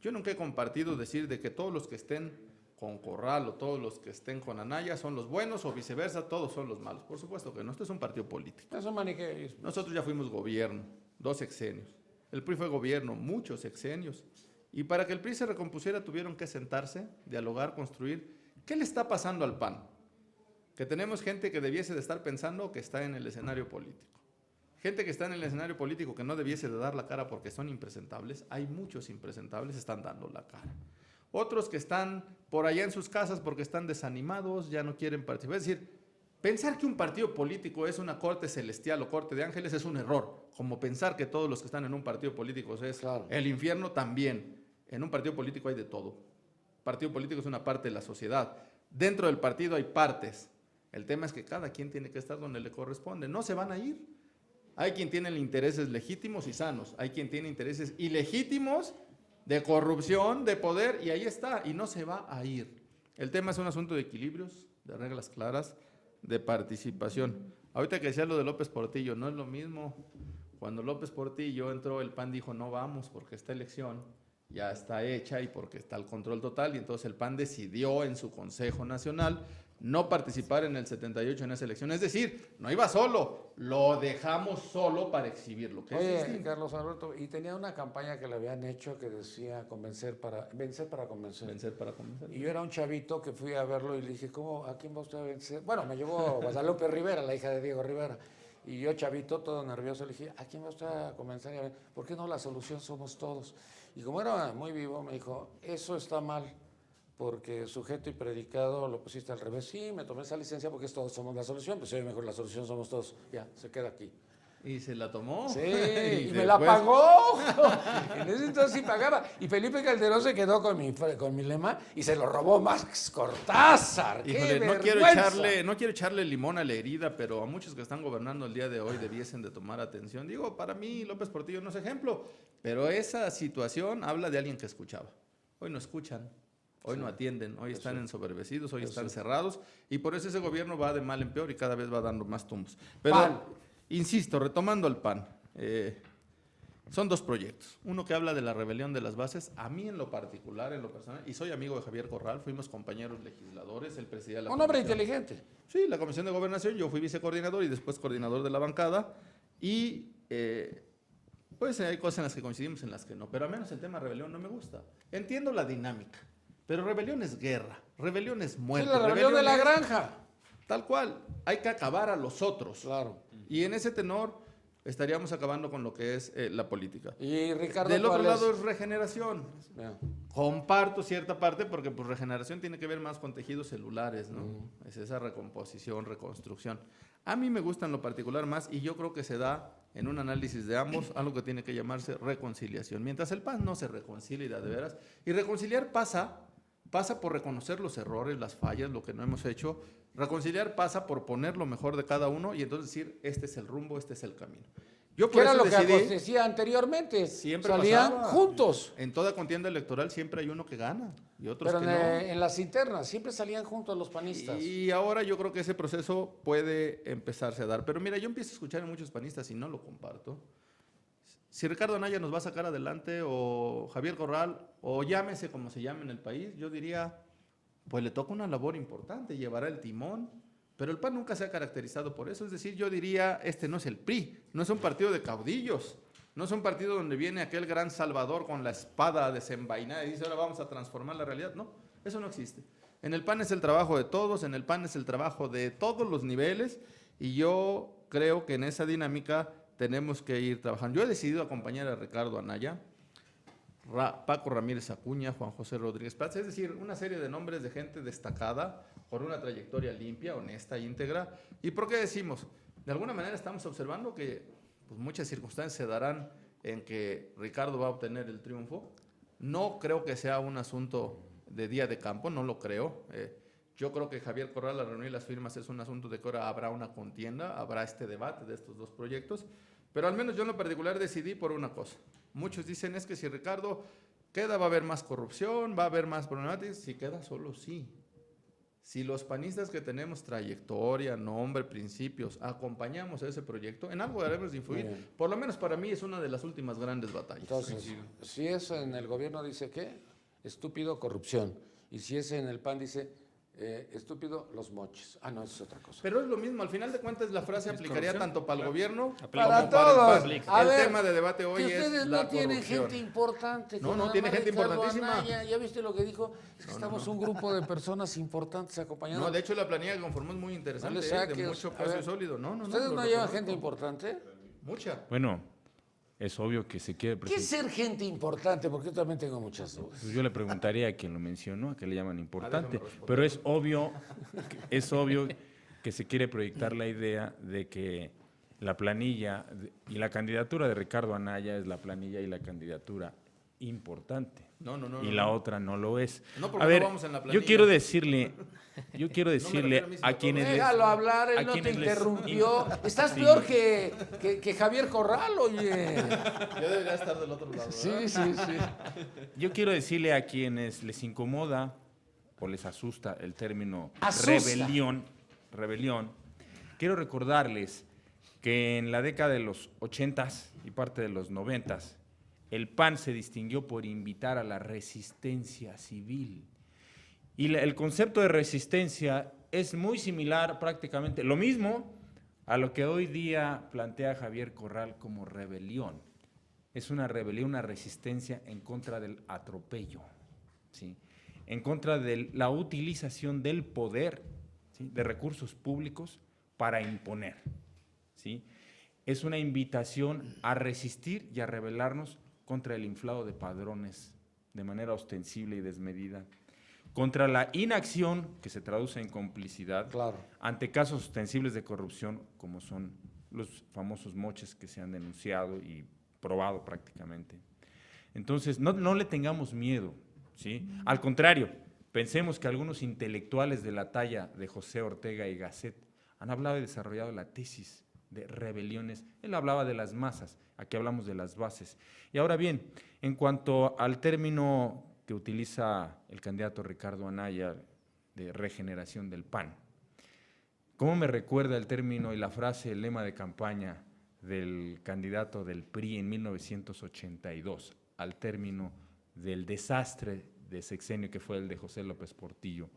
Yo nunca he compartido decir de que todos los que estén con Corral o todos los que estén con Anaya son los buenos o viceversa, todos son los malos. Por supuesto que no, esto es un partido político. Es un maniqueísmo. Nosotros ya fuimos gobierno, 2 sexenios. El PRI fue gobierno, muchos sexenios. Y para que el PRI se recompusiera tuvieron que sentarse, dialogar, construir. ¿Qué le está pasando al PAN? Que tenemos gente que debiese de estar pensando que está en el escenario político. Gente que está en el escenario político que no debiese de dar la cara porque son impresentables. Hay muchos impresentables, están dando la cara. Otros que están por allá en sus casas porque están desanimados, ya no quieren participar. Es decir, pensar que un partido político es una corte celestial o corte de ángeles es un error. Como pensar que todos los que están en un partido político es Claro. el infierno también. En un partido político hay de todo. Partido político es una parte de la sociedad. Dentro del partido hay partes. El tema es que cada quien tiene que estar donde le corresponde. No se van a ir. Hay quien tiene intereses legítimos y sanos. Hay quien tiene intereses ilegítimos de corrupción, de poder, y ahí está, y no se va a ir. El tema es un asunto de equilibrios, de reglas claras, de participación. Ahorita que decía lo de López Portillo, no es lo mismo. Cuando López Portillo entró, el PAN dijo no vamos porque esta elección, ya está hecha y porque está el control total, y entonces el PAN decidió en su Consejo Nacional no participar en el 78 en esa elección. Es decir, no iba solo, lo dejamos solo para exhibirlo. Que es Oye, distinto. Carlos Alberto, y tenía una campaña que le habían hecho que decía vencer para convencer. Vencer para convencer. Y yo era un chavito que fui a verlo y le dije, ¿a quién va usted a vencer? Bueno, me llevó Guadalupe Rivera, la hija de Diego Rivera. Y yo, chavito, todo nervioso, le dije, ¿a quién va usted a convencer? ¿Por qué no la solución somos todos? Y como era muy vivo, me dijo, eso está mal, porque sujeto y predicado lo pusiste al revés. Sí, me tomé esa licencia porque todos somos la solución, pues hoy mejor la solución somos todos. Ya, se queda aquí. Y se la tomó. Sí, y me la después- pagó. En ese entonces sí pagaba. Y Felipe Calderón se quedó con mi lema y se lo robó Max Cortázar. ¡Qué Híjole, vergüenza! no quiero echarle limón a la herida, pero a muchos que están gobernando el día de hoy debiesen de tomar atención. Digo, para mí López Portillo no es ejemplo, pero esa situación habla de alguien que escuchaba. Hoy no escuchan, hoy no atienden, hoy están ensoberbecidos, hoy están cerrados, y por eso ese gobierno va de mal en peor y cada vez va dando más tumbos. Pero, PAN. insisto, retomando el PAN, son dos proyectos. Uno que habla de la rebelión de las bases. A mí en lo particular, en lo personal, y soy amigo de Javier Corral, fuimos compañeros legisladores, él presidía la Un hombre comisión. inteligente. Sí, la Comisión de Gobernación, yo fui vicecoordinador y después coordinador de la bancada. Y pues hay cosas en las que coincidimos, en las que no. Pero al menos el tema rebelión no me gusta. Entiendo la dinámica, pero rebelión es guerra, rebelión es Sí, muerte. la rebelión de la es granja. Tal cual, hay que acabar a los otros. Claro. Y en ese tenor estaríamos acabando con lo que es la política. Y Ricardo, Del otro ¿cuál lado es regeneración. Ya. Comparto cierta parte porque pues regeneración tiene que ver más con tejidos celulares, ¿no? Es esa recomposición, reconstrucción. A mí me gusta en lo particular más y yo creo que se da en un análisis de ambos algo que tiene que llamarse reconciliación. Mientras el PAN no se reconcilia de veras, y reconciliar pasa por reconocer los errores, las fallas, lo que no hemos hecho. Reconciliar pasa por poner lo mejor de cada uno y entonces decir, este es el rumbo, este es el camino. Yo ¿Qué por era eso lo que decidí, acontecía anteriormente? siempre Salían pasaba. juntos. En toda contienda electoral siempre hay uno que gana y otros Pero que no. en las internas siempre salían juntos los panistas. Y ahora yo creo que ese proceso puede empezarse a dar. Pero mira, yo empiezo a escuchar a muchos panistas y no lo comparto. Si Ricardo Anaya nos va a sacar adelante, o Javier Corral, o llámese como se llame en el país, yo diría, pues le toca una labor importante, llevará el timón. Pero el PAN nunca se ha caracterizado por eso. Es decir, yo diría, este no es el PRI, no es un partido de caudillos, no es un partido donde viene aquel gran salvador con la espada desenvainada y dice, ahora vamos a transformar la realidad. No, eso no existe. En el PAN es el trabajo de todos, en el PAN es el trabajo de todos los niveles, y yo creo que en esa dinámica tenemos que ir trabajando. Yo he decidido acompañar a Ricardo Anaya, Paco Ramírez Acuña, Juan José Rodríguez Prats, es decir, una serie de nombres de gente destacada, por una trayectoria limpia, honesta, íntegra. ¿Y por qué decimos? De alguna manera estamos observando que pues, muchas circunstancias se darán en que Ricardo va a obtener el triunfo. No creo que sea un asunto de día de campo, no lo creo. Yo creo que Javier Corral, al reunir las firmas, es un asunto de que ahora habrá una contienda, habrá este debate de estos dos proyectos, pero al menos yo en lo particular decidí por una cosa. Muchos dicen es que si Ricardo queda va a haber más corrupción, va a haber más problemáticas. Si queda solo, sí. Si los panistas que tenemos trayectoria, nombre, principios, acompañamos a ese proyecto, en algo haremos de influir. Muy bien. Por lo menos para mí es una de las últimas grandes batallas. Entonces, si es en el gobierno, dice ¿qué? Estúpido, corrupción. Y si es en el PAN, dice estúpido, los moches. Ah, no, eso es otra cosa. Pero es lo mismo, al final de cuentas la frase aplicaría corrupción? tanto para el gobierno Para como todos. para el PAN. A El ver, tema de debate hoy que es ustedes la no tienen corrupción. gente importante. No, que no, nada tiene más gente Ricardo importantísima. Anaya. ¿Ya viste lo que dijo? Es que estamos un grupo de personas importantes acompañando. No, de hecho la planilla que conformó es muy interesante, No le de saques. mucho A peso ver, y sólido. No, ¿Ustedes lo no llevan reconozco. gente importante? Mucha. Bueno, es obvio que se quiere ¿Qué es presentar. ser gente importante? Porque yo también tengo muchas dudas. Pues yo le preguntaría a quien lo mencionó, a qué le llaman importante, déjame responder. pero es obvio que se quiere proyectar la idea de que la planilla y la candidatura de Ricardo Anaya es la planilla y la candidatura importante. No. Y la otra no lo es. No, porque A ver, no vamos en la yo planilla. quiero decirle refiero a mí, sino a a quienes todos. Déjalo hablar, él a no te quienes les- interrumpió. Estás Sí. peor que Javier Corral, oye. Yo debería estar del otro lado. Sí, ¿verdad? sí, sí. Yo quiero decirle a quienes les incomoda o les asusta el término Asusta. rebelión, quiero recordarles que en la década de los 80s y parte de los 90s, el PAN se distinguió por invitar a la resistencia civil. Y el concepto de resistencia es muy similar, prácticamente lo mismo a lo que hoy día plantea Javier Corral como rebelión. Es una rebelión, una resistencia en contra del atropello, ¿sí? En contra de la utilización del poder, ¿sí?, de recursos públicos para imponer, ¿sí? Es una invitación a resistir y a rebelarnos contra el inflado de padrones de manera ostensible y desmedida, contra la inacción que se traduce en complicidad ante casos ostensibles de corrupción, como son los famosos moches que se han denunciado y probado prácticamente. Entonces, no le tengamos miedo, ¿sí? Al contrario, pensemos que algunos intelectuales de la talla de José Ortega y Gasset han hablado y desarrollado la tesis de rebeliones. Él hablaba de las masas, aquí hablamos de las bases. Y ahora bien, en cuanto al término que utiliza el candidato Ricardo Anaya de regeneración del PAN, ¿cómo me recuerda el término y la frase, el lema de campaña del candidato del PRI en 1982, al término del desastre de sexenio que fue el de José López Portillo?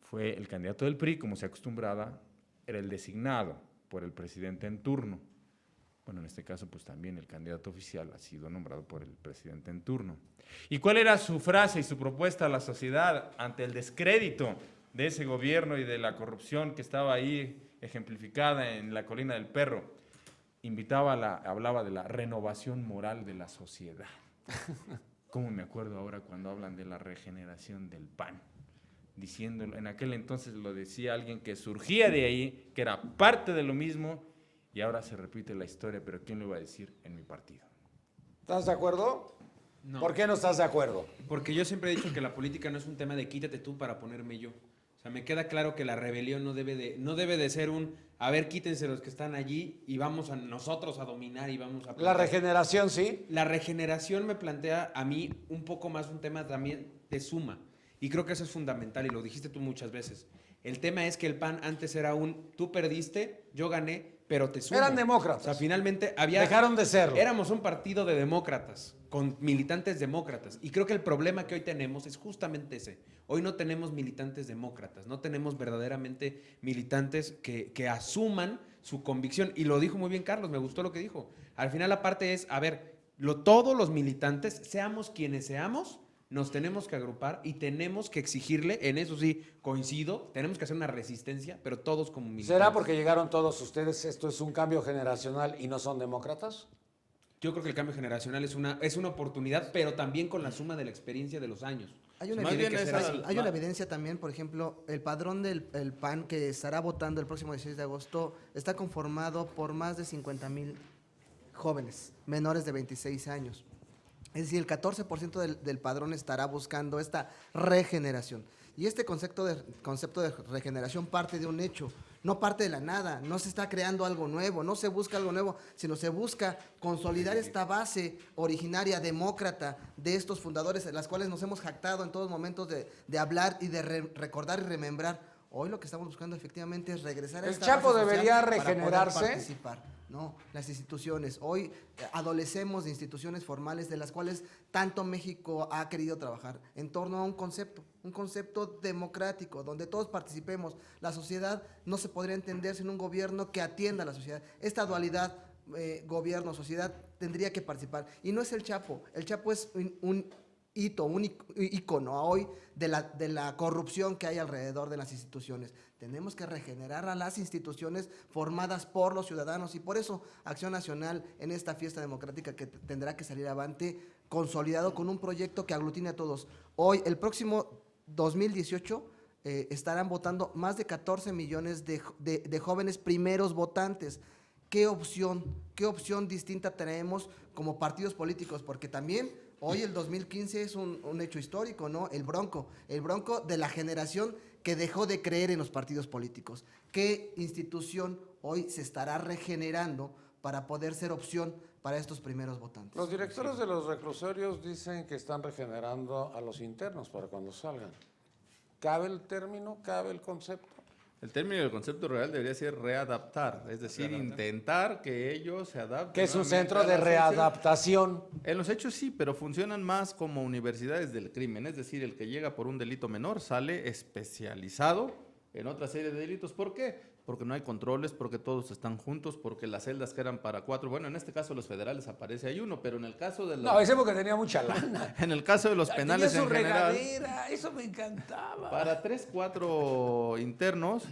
Fue el candidato del PRI, como se acostumbraba, era el designado por el presidente en turno. Bueno, en este caso, pues también el candidato oficial ha sido nombrado por el presidente en turno. ¿Y cuál era su frase y su propuesta a la sociedad ante el descrédito de ese gobierno y de la corrupción que estaba ahí ejemplificada en la Colina del Perro? Hablaba de la renovación moral de la sociedad. ¿Cómo me acuerdo ahora cuando hablan de la regeneración del PAN? Diciéndolo, en aquel entonces lo decía alguien que surgía de ahí, que era parte de lo mismo, y ahora se repite la historia, pero ¿quién lo iba a decir en mi partido? ¿Estás de acuerdo? No. ¿Por qué no estás de acuerdo? Porque yo siempre he dicho que la política no es un tema de quítate tú para ponerme yo. O sea, me queda claro que la rebelión no debe de ser a ver, quítense los que están allí y vamos a nosotros a dominar y vamos a... La regeneración, sí. La regeneración me plantea a mí un poco más un tema también de suma. Y creo que eso es fundamental y lo dijiste tú muchas veces. El tema es que el PAN antes era tú perdiste, yo gané, pero te sumo. Eran demócratas. O sea, finalmente Dejaron de serlo. Éramos un partido de demócratas, con militantes demócratas. Y creo que el problema que hoy tenemos es justamente ese. Hoy no tenemos militantes demócratas, no tenemos verdaderamente militantes que asuman su convicción. Y lo dijo muy bien Carlos, me gustó lo que dijo. Al final la parte es, a ver, todos los militantes, seamos quienes seamos, nos tenemos que agrupar y tenemos que exigirle, en eso sí coincido, tenemos que hacer una resistencia, pero todos como militantes. ¿Será porque llegaron todos ustedes, esto es un cambio generacional y no son demócratas? Yo creo que el cambio generacional es una oportunidad, pero también con la suma de la experiencia de los años. Hay una, Más bien evidencia, esa- hay una evidencia también, por ejemplo, el padrón del PAN que estará votando el próximo 16 de agosto está conformado por más de 50,000 jóvenes menores de 26 años. Es decir, el 14% del padrón estará buscando esta regeneración. Y este concepto de regeneración parte de un hecho, no parte de la nada, no se está creando algo nuevo, no se busca algo nuevo, sino se busca consolidar esta base originaria demócrata de estos fundadores, en las cuales nos hemos jactado en todos momentos de hablar y de recordar y remembrar. Hoy lo que estamos buscando efectivamente es regresar a ¿El esta Chapo base social debería para poder regenerarse? participar. No, las instituciones. Hoy adolecemos de instituciones formales de las cuales tanto México ha querido trabajar en torno a un concepto democrático, donde todos participemos. La sociedad no se podría entender sin un gobierno que atienda a la sociedad. Esta dualidad gobierno, sociedad, tendría que participar. Y no es el Chapo es un hito, un ícono hoy de la corrupción que hay alrededor de las instituciones. Tenemos que regenerar a las instituciones formadas por los ciudadanos y por eso Acción Nacional en esta fiesta democrática que tendrá que salir avante, consolidado con un proyecto que aglutine a todos. Hoy, el próximo 2018, estarán votando más de 14 millones de jóvenes primeros votantes. ¿Qué opción distinta tenemos como partidos políticos? Porque también hoy el 2015 es un hecho histórico, ¿no? El Bronco de la generación que dejó de creer en los partidos políticos. ¿Qué institución hoy se estará regenerando para poder ser opción para estos primeros votantes? Los directores de los reclusorios dicen que están regenerando a los internos para cuando salgan. ¿Cabe el término? ¿Cabe el concepto? El término y el concepto real debería ser readaptar, es decir, intentar que ellos se adapten. Que es un nuevamente centro a la de sociedad. readaptación. En los hechos sí, pero funcionan más como universidades del crimen, es decir, el que llega por un delito menor sale especializado en otra serie de delitos. ¿Por qué? Porque no hay controles, porque todos están juntos, porque las celdas que eran para 4, bueno, en este caso los federales aparece hay uno, pero en el caso de los, No, ese porque tenía mucha lana. en el caso de los penales Tenía su en general, regadera, eso me encantaba. para 3, 4 internos,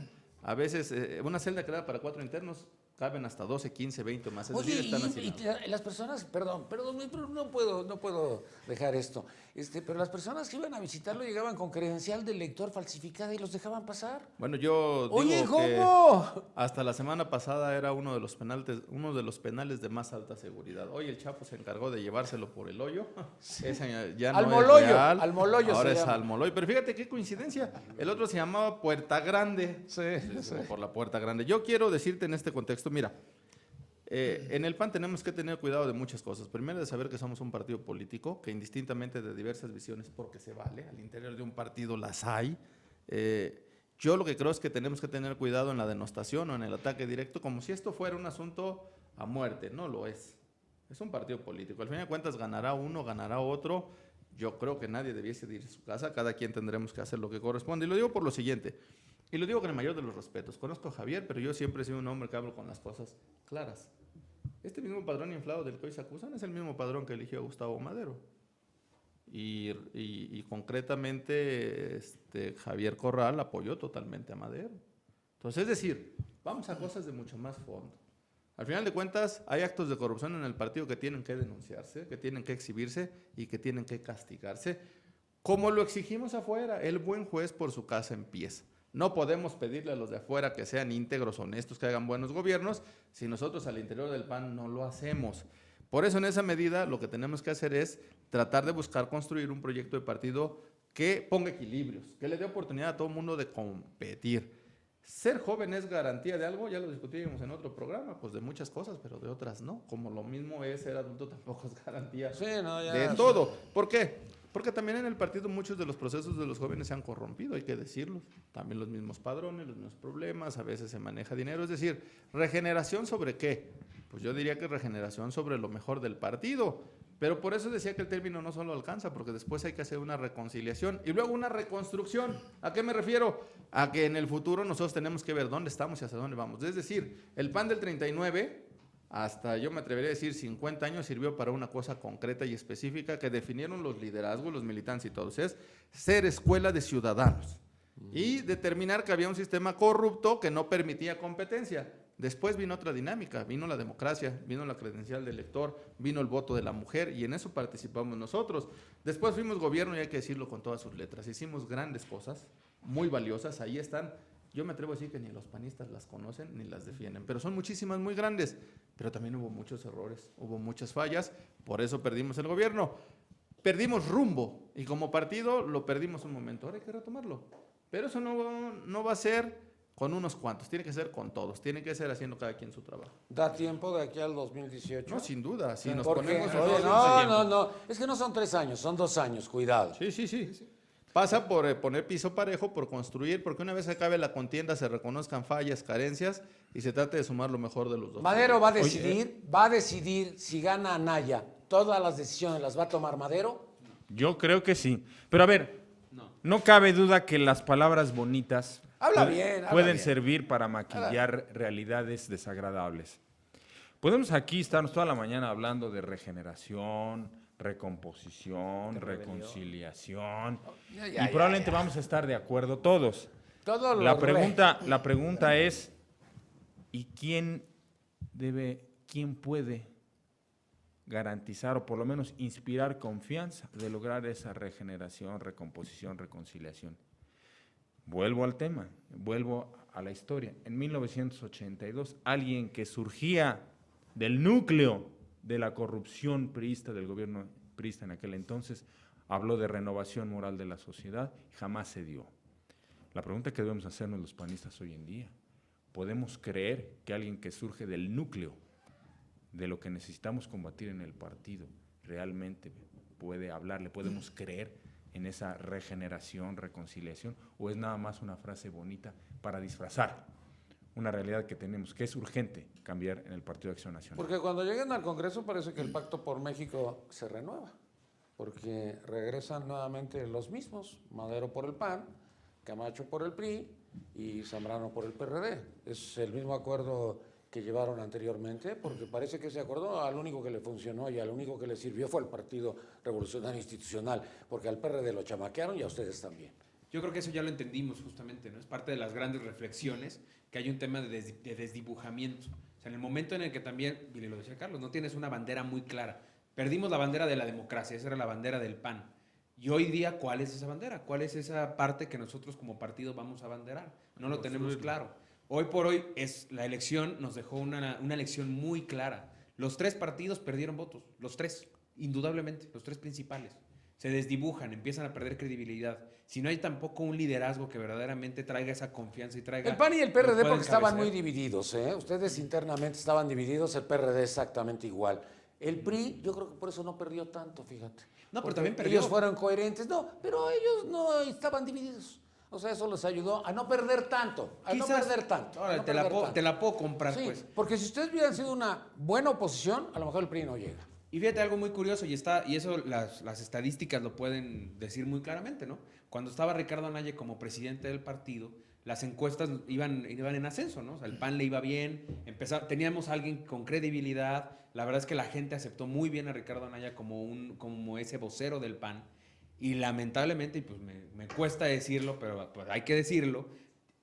a veces una celda creada para 4 internos caben hasta 12, 15, 20 más. Es Oye, decir, están hacinados. las personas, perdón, pero no puedo dejar esto. Pero las personas que iban a visitarlo llegaban con credencial de lector falsificada y los dejaban pasar. Bueno, yo digo Oye, que ¿cómo? hasta la semana pasada era uno de los penales de más alta seguridad. Hoy el Chapo se encargó de llevárselo por el hoyo. Ese ya no Almoloyo, es real. Almoloyo Ahora se es llama. Almoloyo. Pero fíjate qué coincidencia. El otro se llamaba Puerta Grande. Sí. Por la Puerta Grande. Yo quiero decirte en este contexto, mira, en el PAN tenemos que tener cuidado de muchas cosas. Primero, de saber que somos un partido político, que indistintamente de diversas visiones, porque se vale, al interior de un partido las hay. Yo lo que creo es que tenemos que tener cuidado en la denostación o en el ataque directo, como si esto fuera un asunto a muerte. No lo es. Es un partido político. Al fin de cuentas, ganará uno, ganará otro. Yo creo que nadie debiese de ir a su casa. Cada quien tendremos que hacer lo que corresponde. Y lo digo por lo siguiente. Y lo digo con el mayor de los respetos. Conozco a Javier, pero yo siempre he sido un hombre que hablo con las cosas claras. Este mismo padrón inflado del que hoy se acusan es el mismo padrón que eligió Gustavo Madero. Y concretamente Javier Corral apoyó totalmente a Madero. Entonces, es decir, vamos a cosas de mucho más fondo. Al final de cuentas, hay actos de corrupción en el partido que tienen que denunciarse, que tienen que exhibirse y que tienen que castigarse, como lo exigimos afuera. El buen juez por su casa empieza. No podemos pedirle a los de afuera que sean íntegros, honestos, que hagan buenos gobiernos, si nosotros al interior del PAN no lo hacemos. Por eso, en esa medida, lo que tenemos que hacer es tratar de buscar construir un proyecto de partido que ponga equilibrios, que le dé oportunidad a todo el mundo de competir. Ser joven es garantía de algo, ya lo discutíamos en otro programa, pues de muchas cosas, pero de otras no. Como lo mismo es ser adulto, tampoco es garantía de todo. ¿Por qué? Porque también en el partido muchos de los procesos de los jóvenes se han corrompido, hay que decirlo. También los mismos padrones, los mismos problemas, a veces se maneja dinero. Es decir, ¿regeneración sobre qué? Pues yo diría que regeneración sobre lo mejor del partido. Pero por eso decía que el término no solo alcanza, porque después hay que hacer una reconciliación y luego una reconstrucción. ¿A qué me refiero? A que en el futuro nosotros tenemos que ver dónde estamos y hacia dónde vamos. Es decir, el PAN del 39... hasta yo me atrevería a decir 50 años sirvió para una cosa concreta y específica que definieron los liderazgos, los militantes y todos, es ser escuela de ciudadanos y determinar que había un sistema corrupto que no permitía competencia. Después vino otra dinámica, vino la democracia, vino la credencial del elector, vino el voto de la mujer y en eso participamos nosotros. Después fuimos gobierno y hay que decirlo con todas sus letras, hicimos grandes cosas, muy valiosas, ahí están. Yo me atrevo a decir que ni los panistas las conocen ni las defienden, pero son muchísimas, muy grandes. Pero también hubo muchos errores, hubo muchas fallas, por eso perdimos el gobierno. Perdimos rumbo y como partido lo perdimos un momento, ahora hay que retomarlo. Pero eso no va a ser con unos cuantos, tiene que ser con todos, tiene que ser haciendo cada quien su trabajo. ¿Da tiempo de aquí al 2018? No, sin duda, si nos Porque, ponemos en oye, orden, no, es que no son 3 años, son 2 años, cuidado. Sí. Pasa por poner piso parejo, por construir, porque una vez acabe la contienda se reconozcan fallas, carencias y se trate de sumar lo mejor de los dos. Madero va a decidir si gana Anaya. ¿Todas las decisiones las va a tomar Madero? Yo creo que sí. Pero a ver, no cabe duda que las palabras bonitas Habla pueden bien. servir para maquillar realidades desagradables. Podemos aquí estarnos toda la mañana hablando de regeneración, recomposición, reconciliación, y probablemente vamos a estar de acuerdo todos. La pregunta es, ¿y quién puede garantizar o por lo menos inspirar confianza de lograr esa regeneración, recomposición, reconciliación? Vuelvo al tema, vuelvo a la historia. En 1982, alguien que surgía del núcleo de la corrupción priista del gobierno priista en aquel entonces, habló de renovación moral de la sociedad y jamás se dio. La pregunta que debemos hacernos los panistas hoy en día, ¿podemos creer que alguien que surge del núcleo de lo que necesitamos combatir en el partido realmente puede hablar? ¿Le podemos creer en esa regeneración, reconciliación, o es nada más una frase bonita para disfrazar una realidad que tenemos, que es urgente cambiar en el Partido de Acción Nacional? Porque cuando lleguen al Congreso parece que el Pacto por México se renueva, porque regresan nuevamente los mismos, Madero por el PAN, Camacho por el PRI y Zambrano por el PRD. Es el mismo acuerdo que llevaron anteriormente, porque parece que ese acuerdo al único que le funcionó y al único que le sirvió fue al Partido Revolucionario Institucional, porque al PRD lo chamaquearon y a ustedes también. Yo creo que eso ya lo entendimos justamente, ¿no? Es parte de las grandes reflexiones, que hay un tema de desdibujamiento. O sea, en el momento en el que también, y lo decía Carlos, no tienes una bandera muy clara. Perdimos la bandera de la democracia, esa era la bandera del PAN. Y hoy día, ¿cuál es esa bandera? ¿Cuál es esa parte que nosotros como partido vamos a abanderar? No lo tenemos claro. Hoy por hoy, la elección nos dejó una elección muy clara. Los 3 partidos perdieron votos, los 3, indudablemente, los 3 principales. Se desdibujan, empiezan a perder credibilidad. Si no hay tampoco un liderazgo que verdaderamente traiga esa confianza y traiga... El PAN y el PRD pueda porque estaban encabezar. muy divididos, ¿eh? Ustedes internamente estaban divididos, el PRD exactamente igual. El PRI, yo creo que por eso no perdió tanto, fíjate. No, pero Porque también perdió. ellos fueron coherentes, no, pero ellos no estaban divididos. O sea, eso les ayudó a no perder tanto, a no perder tanto. Ahora, a no te la puedo comprar, Sí, pues. porque si ustedes hubieran sido una buena oposición, a lo mejor el PRI no llega. Y fíjate algo muy curioso, y eso las estadísticas lo pueden decir muy claramente, ¿no? Cuando estaba Ricardo Anaya como presidente del partido, las encuestas iban en ascenso, ¿no? O sea, el PAN le iba bien, teníamos a alguien con credibilidad, la verdad es que la gente aceptó muy bien a Ricardo Anaya como ese vocero del PAN, y lamentablemente, y pues me cuesta decirlo, pero pues hay que decirlo,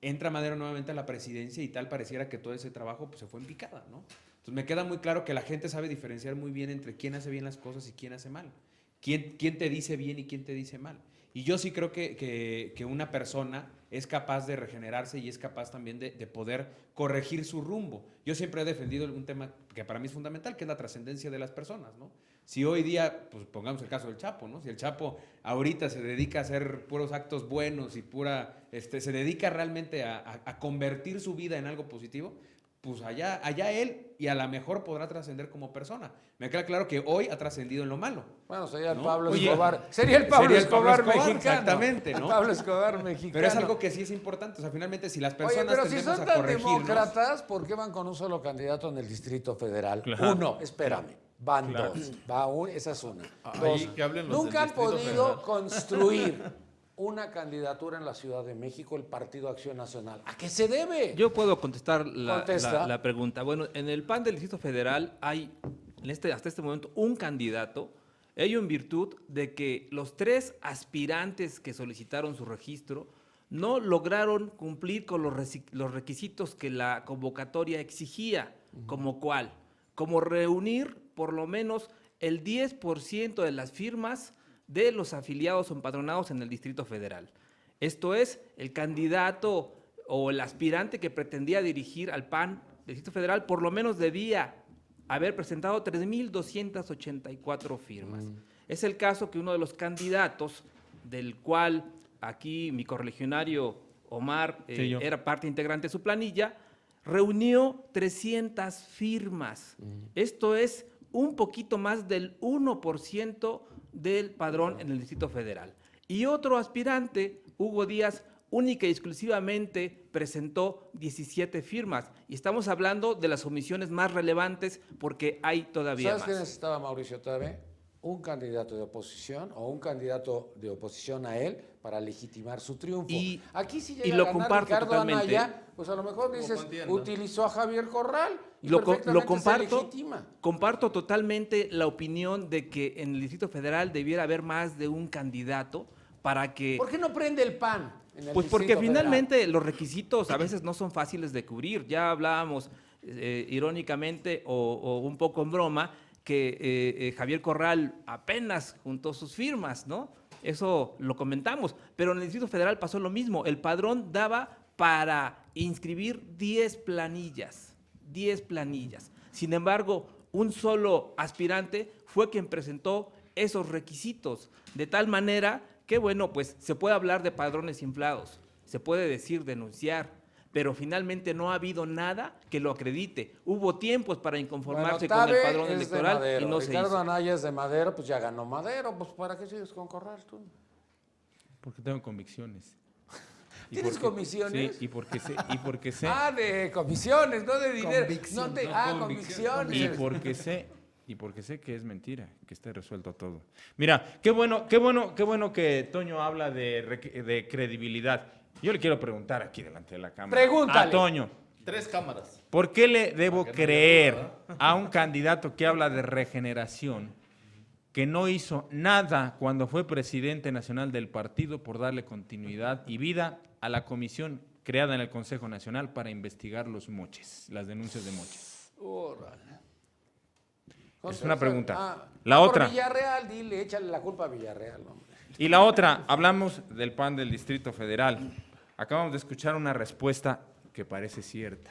entra Madero nuevamente a la presidencia y tal pareciera que todo ese trabajo pues, se fue en picada, ¿no? Entonces me queda muy claro que la gente sabe diferenciar muy bien entre quién hace bien las cosas y quién hace mal. Quién te dice bien y quién te dice mal. Y yo sí creo que una persona es capaz de regenerarse y es capaz también de poder corregir su rumbo. Yo siempre he defendido un tema que para mí es fundamental, que es la trascendencia de las personas, ¿no? Si hoy día, pues pongamos el caso del Chapo, ¿no? Si el Chapo ahorita se dedica a hacer puros actos buenos y se dedica realmente a convertir su vida en algo positivo, pues allá él y a lo mejor podrá trascender como persona. Me queda claro que hoy ha trascendido en lo malo. Bueno, sería el ¿no? Pablo Oye, Escobar. Sería el Pablo Escobar mexicano. exactamente, ¿no? El Pablo Escobar mexicano. Pero es algo que sí es importante. O sea, finalmente, si las Oye, personas pero si tendemos son a tan corregirnos... demócratas, ¿por qué van con un solo candidato en el Distrito Federal? Claro. Uno, espérame, van Claro. dos. Esa es una. Ahí Dos, que hablen los nunca del han Distrito podido Federal. construir una candidatura en la Ciudad de México, el Partido Acción Nacional. ¿A qué se debe? Yo puedo contestar Contesta. la pregunta. Bueno, en el PAN del Distrito Federal hay hasta este momento un candidato, ello en virtud de que los 3 aspirantes que solicitaron su registro no lograron cumplir con los requisitos que la convocatoria exigía, como reunir por lo menos el 10% de las firmas de los afiliados o empadronados en el Distrito Federal. Esto es, el candidato o el aspirante que pretendía dirigir al PAN del Distrito Federal por lo menos debía haber presentado 3.284 firmas. Es el caso que uno de los candidatos, del cual aquí mi correligionario Omar Sí, yo. era parte integrante de su planilla, reunió 300 firmas. Esto es un poquito más del 1% del padrón en el Distrito Federal. Y otro aspirante, Hugo Díaz, única y exclusivamente presentó 17 firmas. Y estamos hablando de las omisiones más relevantes porque hay todavía ¿Sabes qué más. necesitaba Mauricio Tabe? Un candidato de oposición o un candidato de oposición a él para legitimar su triunfo. Y- Aquí si y llega lo a ganar comparto Ricardo totalmente. Anaya, pues a lo mejor dices, contienda. utilizó a Javier Corral y Lo perfectamente comparto, se legitima. comparto totalmente la opinión de que en el Distrito Federal debiera haber más de un candidato para que... ¿Por qué no prende el PAN en el Pues porque Distrito Federal? finalmente los requisitos a veces no son fáciles de cubrir. Ya hablábamos irónicamente o un poco en broma que Javier Corral apenas juntó sus firmas, ¿no? Eso lo comentamos. Pero en el Distrito Federal pasó lo mismo. El padrón daba para inscribir 10 planillas. 10 planillas. Sin embargo, un solo aspirante fue quien presentó esos requisitos. De tal manera que, bueno, pues se puede hablar de padrones inflados, se puede decir denunciar, pero finalmente no ha habido nada que lo acredite. Hubo tiempos para inconformarse con el Tabe padrón es de electoral y Madero, no se Ricardo hizo. Anaya es de Madero, pues ya ganó Madero, pues ¿para qué sigues con Corral tú? Porque tengo convicciones. ¿Tienes comisiones? Sí, y porque sé, Ah, de comisiones, no de dinero. Convicción. Convicciones. y porque sé que es mentira, que esté resuelto todo. Mira, qué bueno que Toño habla de credibilidad. Yo le quiero preguntar aquí delante de la cámara. Pregúntale. A Toño, 3 cámaras. ¿por qué le debo Para que no creer haya duda, a un candidato que habla de regeneración, que no hizo nada cuando fue presidente nacional del partido por darle continuidad y vida a la comisión creada en el Consejo Nacional para investigar los moches, las denuncias de moches? Órale. Es una pregunta. La Por otra. Villarreal, dile, échale la culpa a Villarreal, hombre. Y la otra, hablamos del PAN del Distrito Federal. Acabamos de escuchar una respuesta que parece cierta.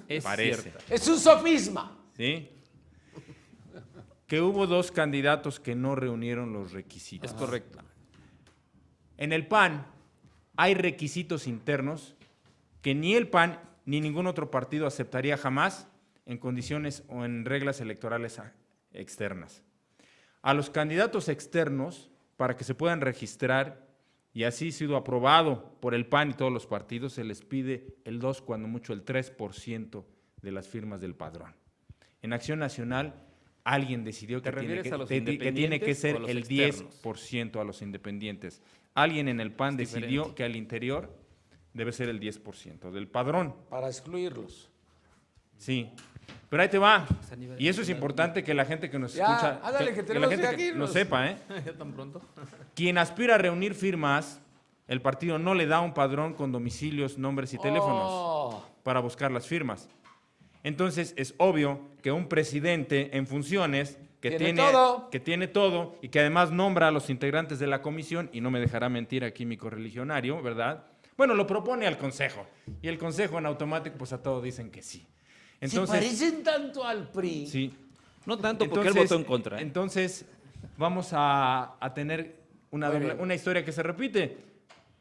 Es Parece. cierta. Es un sofisma. ¿Sí? Que hubo 2 candidatos que no reunieron los requisitos. Es correcto. En el PAN hay requisitos internos que ni el PAN ni ningún otro partido aceptaría jamás en condiciones o en reglas electorales externas. A los candidatos externos, para que se puedan registrar y así sido aprobado por el PAN y todos los partidos, se les pide el 2, cuando mucho el 3% de las firmas del padrón. En Acción Nacional, alguien decidió ¿Te que tiene refieres a los que tiene que independientes ser o a los el externos? 10% a los independientes. Alguien en el PAN Es decidió diferente. que al interior debe ser el 10% del padrón. Para excluirlos. Sí. Pero ahí te va. Pues a nivel Y eso es importante que la gente que nos Ya, escucha, ándale, que la tenemos gente que que aquí lo nos- sepa, ¿eh? Ya tan pronto. Quien aspira a reunir firmas, el partido no le da un padrón con domicilios, nombres y teléfonos Oh, para buscar las firmas. Entonces es obvio que un presidente en funciones Tiene todo. que tiene todo y que además nombra a los integrantes de la comisión, y no me dejará mentir aquí mi correligionario, ¿verdad? Bueno, lo propone al Consejo, y el Consejo en automático pues a todos dicen que sí. se parecen tanto al PRI. Sí. No tanto porque él votó en contra. ¿eh? Entonces, vamos a tener Muy bien. una historia que se repite,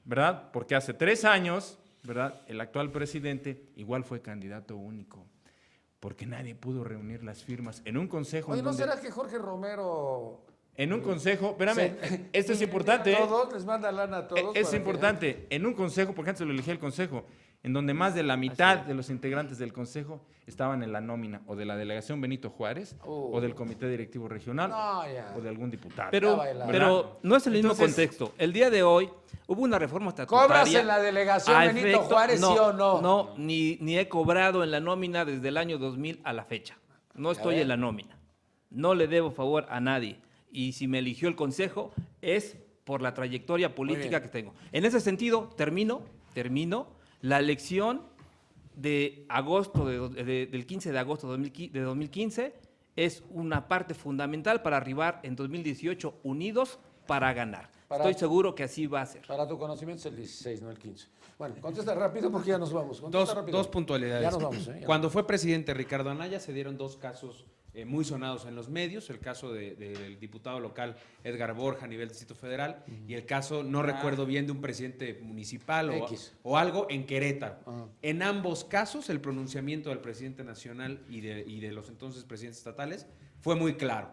¿verdad? Porque hace 3 años, ¿verdad? El actual presidente igual fue candidato único, porque nadie pudo reunir las firmas en un consejo. Oye, en ¿no donde- será que Jorge Romero... En un consejo, espérame, se- esto es importante. A todos, les manda lana a todos. Es para que- importante, en un consejo, porque antes lo elegía el consejo, en donde más de la mitad de los integrantes del consejo estaban en la nómina o de la delegación Benito Juárez o del comité directivo regional No, ya. o de algún diputado. Ya Pero, bailaba. pero no es el mismo Entonces- contexto. El día de hoy hubo una reforma estatutaria. ¿Cobras en la delegación a Benito efecto- Juárez, sí o no? No, ni he cobrado en la nómina desde el año 2000 a la fecha. No estoy ves. en la nómina. No le debo favor a nadie. Y si me eligió el consejo es por la trayectoria política bien. que tengo. En ese sentido, termino. La elección de agosto del 15 de agosto de 2015 es una parte fundamental para arribar en 2018 unidos para ganar. Para- Estoy seguro que así va a ser. Para tu conocimiento es el 16, no el 15. Bueno, contesta rápido porque ya nos vamos. Contesta rápido. Dos puntualidades. Ya nos vamos, ¿eh? Ya Cuando fue presidente Ricardo Anaya se dieron 2 casos muy sonados en los medios, el caso del diputado local Edgar Borja a nivel Distrito Federal y el caso, no recuerdo bien, de un presidente municipal X. o algo en Querétaro. Ajá. En ambos casos el pronunciamiento del presidente nacional y de los entonces presidentes estatales fue muy claro.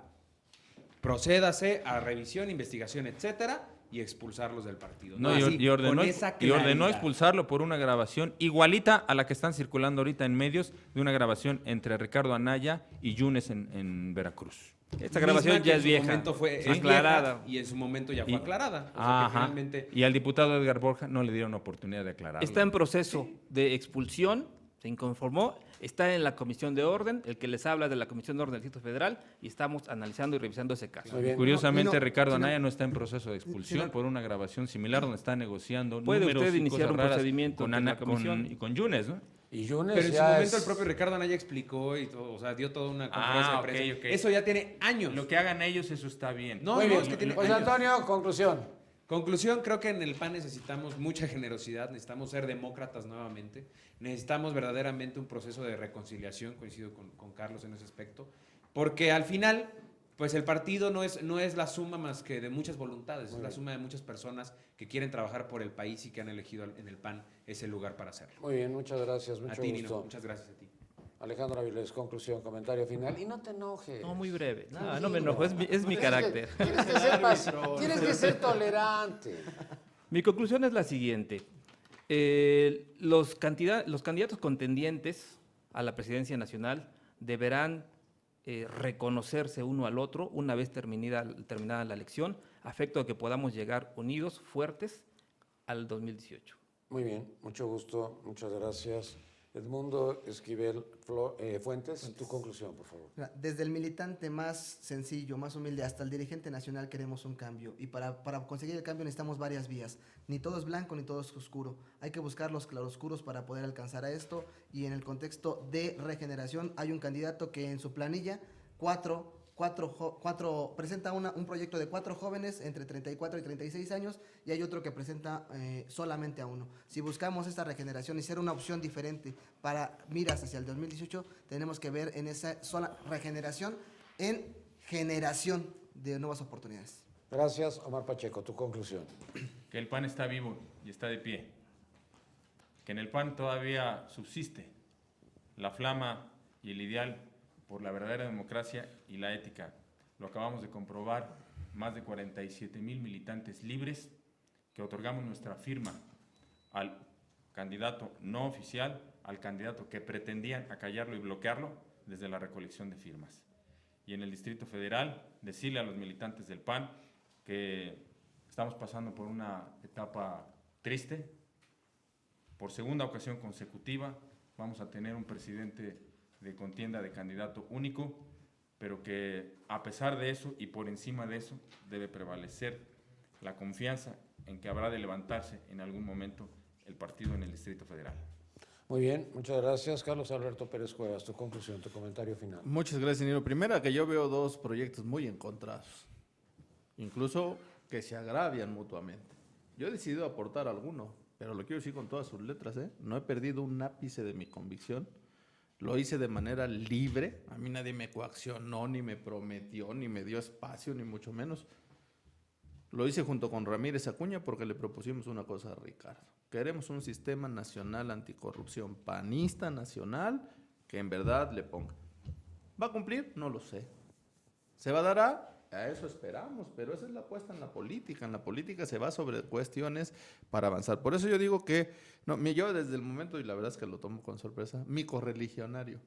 Procédase a revisión, investigación, etcétera, y expulsarlos del partido. No, Así, y ordenó, con esa y ordenó claridad. expulsarlo por una grabación igualita a la que están circulando ahorita en medios, de una grabación entre Ricardo Anaya y Yunes en Veracruz. Esta grabación Misma que ya en es su vieja. momento fue Sí. es Aclarada. vieja y en su momento ya fue Y- aclarada. O sea, que Ajá. finalmente Y al diputado Edgar Borja no le dieron oportunidad de aclarar. Está en proceso de expulsión, se inconformó, está en la Comisión de Orden, el que les habla de la Comisión de Orden del Distrito Federal, y estamos analizando y revisando ese caso. Muy bien. Curiosamente, No, Ricardo sino- Anaya no está en proceso de expulsión sino- por una grabación similar donde está negociando ¿Puede números usted y iniciar cosas un raras procedimiento con, ante la Ana, comisión? y con Yunes, ¿no? Y Yunes pero en su ya momento es- el propio Ricardo Anaya explicó y todo, o sea, dio toda una conferencia Ah, de prensa. ok, ok. Eso ya tiene años. Lo que hagan ellos, eso está bien. No, Muy no, bien. es que tiene Pues años. Antonio, conclusión. Conclusión, creo que en el PAN necesitamos mucha generosidad, necesitamos ser demócratas nuevamente, necesitamos verdaderamente un proceso de reconciliación, coincido con Carlos en ese aspecto, porque al final, pues el partido no es la suma más que de muchas voluntades, es la suma de muchas personas que quieren trabajar por el país y que han elegido en el PAN ese lugar para hacerlo. Muy bien, muchas gracias, A mucho ti, Nino, gusto. muchas gracias a ti. Alejandro Avilés, conclusión, comentario final. Y no te enojes. No, muy breve. No me enojo, es mi Tienes que- carácter. Tienes que ser tolerante. Mi conclusión es la siguiente. Los candidatos contendientes a la presidencia nacional deberán reconocerse uno al otro una vez terminada la elección, a efecto de que podamos llegar unidos, fuertes, al 2018. Muy bien, mucho gusto, muchas gracias. Edmundo Esquivel Fuentes, tu conclusión, por favor. Mira, desde el militante más sencillo, más humilde, hasta el dirigente nacional queremos un cambio. Y para conseguir el cambio necesitamos varias vías. Ni todo es blanco, ni todo es oscuro. Hay que buscar los claroscuros para poder alcanzar a esto. Y en el contexto de regeneración hay un candidato que en su planilla, presenta un proyecto de 4 jóvenes entre 34 y 36 años y hay otro que presenta solamente a 1. Si buscamos esta regeneración y ser una opción diferente para miras hacia el 2018, tenemos que ver en esa sola regeneración en generación de nuevas oportunidades. Gracias, Omar Pacheco, tu conclusión. Que el PAN está vivo y está de pie. Que en el PAN todavía subsiste la flama y el ideal por la verdadera democracia y la ética. Lo acabamos de comprobar, más de 47,000 militantes libres que otorgamos nuestra firma al candidato no oficial, al candidato que pretendían acallarlo y bloquearlo desde la recolección de firmas. Y en el Distrito Federal, decirle a los militantes del PAN que estamos pasando por una etapa triste. Por segunda ocasión consecutiva vamos a tener un presidente de contienda de candidato único, pero que a pesar de eso y por encima de eso debe prevalecer la confianza en que habrá de levantarse en algún momento el partido en el Distrito Federal. Muy bien, muchas gracias. Carlos Alberto Pérez Cuevas, tu conclusión, tu comentario final. Muchas gracias, Nino. Primera, que yo veo 2 proyectos muy encontrados, incluso que se agravian mutuamente. Yo he decidido aportar alguno, pero lo quiero decir con todas sus letras, ¿eh? No he perdido un ápice de mi convicción. Lo hice de manera libre. A mí nadie me coaccionó, ni me prometió, ni me dio espacio, ni mucho menos. Lo hice junto con Ramírez Acuña porque le propusimos una cosa a Ricardo. Queremos un sistema nacional anticorrupción, panista nacional, que en verdad le ponga. ¿Va a cumplir? No lo sé. ¿Se va a dar a eso esperamos, pero esa es la apuesta en la política. En la política se va sobre cuestiones para avanzar. Por eso yo digo que, yo desde el momento, y la verdad es que lo tomo con sorpresa, mi correligionario.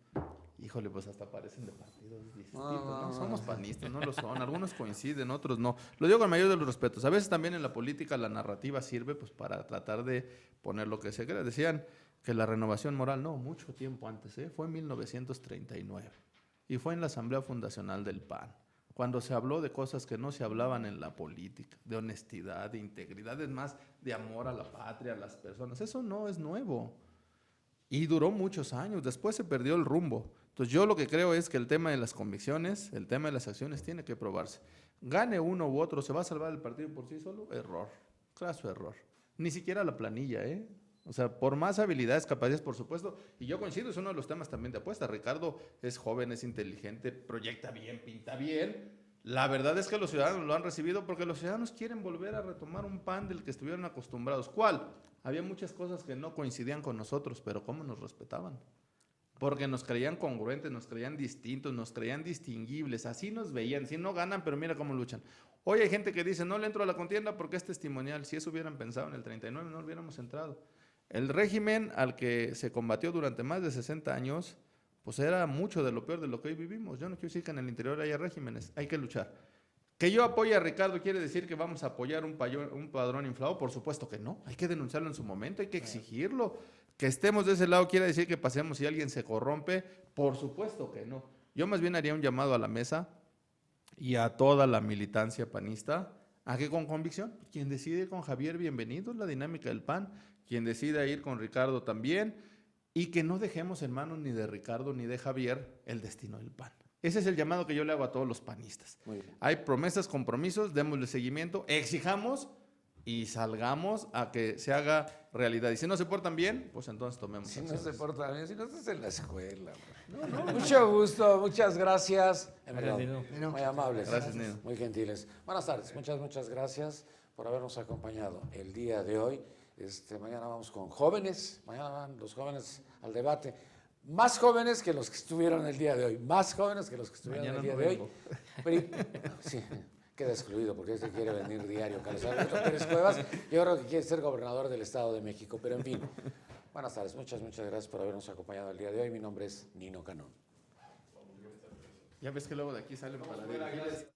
Híjole, pues hasta parecen de partidos distintos. No somos panistas, no lo son. Algunos coinciden, otros no. Lo digo con el mayor de los respetos. A veces también en la política la narrativa sirve pues para tratar de poner lo que se crea. Decían que la renovación moral, no, mucho tiempo antes, fue en 1939. Y fue en la Asamblea Fundacional del PAN. Cuando se habló de cosas que no se hablaban en la política, de honestidad, de integridad, es más, de amor a la patria, a las personas. Eso no es nuevo. Y duró muchos años, después se perdió el rumbo. Entonces yo lo que creo es que el tema de las convicciones, el tema de las acciones tiene que probarse. Gane uno u otro, ¿se va a salvar el partido por sí solo? Error, craso error. Ni siquiera la planilla, O sea, por más habilidades, capacidades, por supuesto, y yo coincido, es uno de los temas también de apuesta. Ricardo es joven, es inteligente, proyecta bien, pinta bien. La verdad es que los ciudadanos lo han recibido porque los ciudadanos quieren volver a retomar un PAN del que estuvieron acostumbrados. ¿Cuál? Había muchas cosas que no coincidían con nosotros, pero ¿cómo nos respetaban? Porque nos creían congruentes, nos creían distintos, nos creían distinguibles. Así nos veían. Si no ganan, pero mira cómo luchan. Hoy hay gente que dice, no le entro a la contienda porque es testimonial. Si eso hubieran pensado en el 39, no hubiéramos entrado. El régimen al que se combatió durante más de 60 años, pues era mucho de lo peor de lo que hoy vivimos. Yo no quiero decir que en el interior haya regímenes, hay que luchar. ¿Que yo apoye a Ricardo quiere decir que vamos a apoyar un padrón inflado? Por supuesto que no, hay que denunciarlo en su momento, hay que exigirlo. ¿Que estemos de ese lado quiere decir que pasemos si alguien se corrompe? Por supuesto que no. Yo más bien haría un llamado a la mesa y a toda la militancia panista a que con convicción, quien decide ir con Javier, bienvenido, es la dinámica del PAN. Quien decida ir con Ricardo también, y que no dejemos en manos ni de Ricardo ni de Javier el destino del PAN. Ese es el llamado que yo le hago a todos los panistas. Hay promesas, compromisos, démosle seguimiento, exijamos y salgamos a que se haga realidad. Y si no se portan bien, pues entonces tomemos Si no acciones. se portan bien, si no estás en la escuela. Mucho gusto, muchas gracias. En verdad, Nino. muy amables. Gracias, Nino. Muy gentiles. Buenas tardes, muchas gracias por habernos acompañado el día de hoy. Mañana vamos con jóvenes, mañana van los jóvenes al debate, más jóvenes que los que estuvieron el día de hoy, más jóvenes que los que estuvieron Mañana el día no de hoy. vengo. Sí, queda excluido porque este quiere venir diario. Carlos Alberto Pérez Cuevas, yo creo que quiere ser gobernador del Estado de México, pero en fin. Buenas tardes, muchas gracias por habernos acompañado el día de hoy. Mi nombre es Nino Canón. Ya ves que luego de aquí salen para dirigir.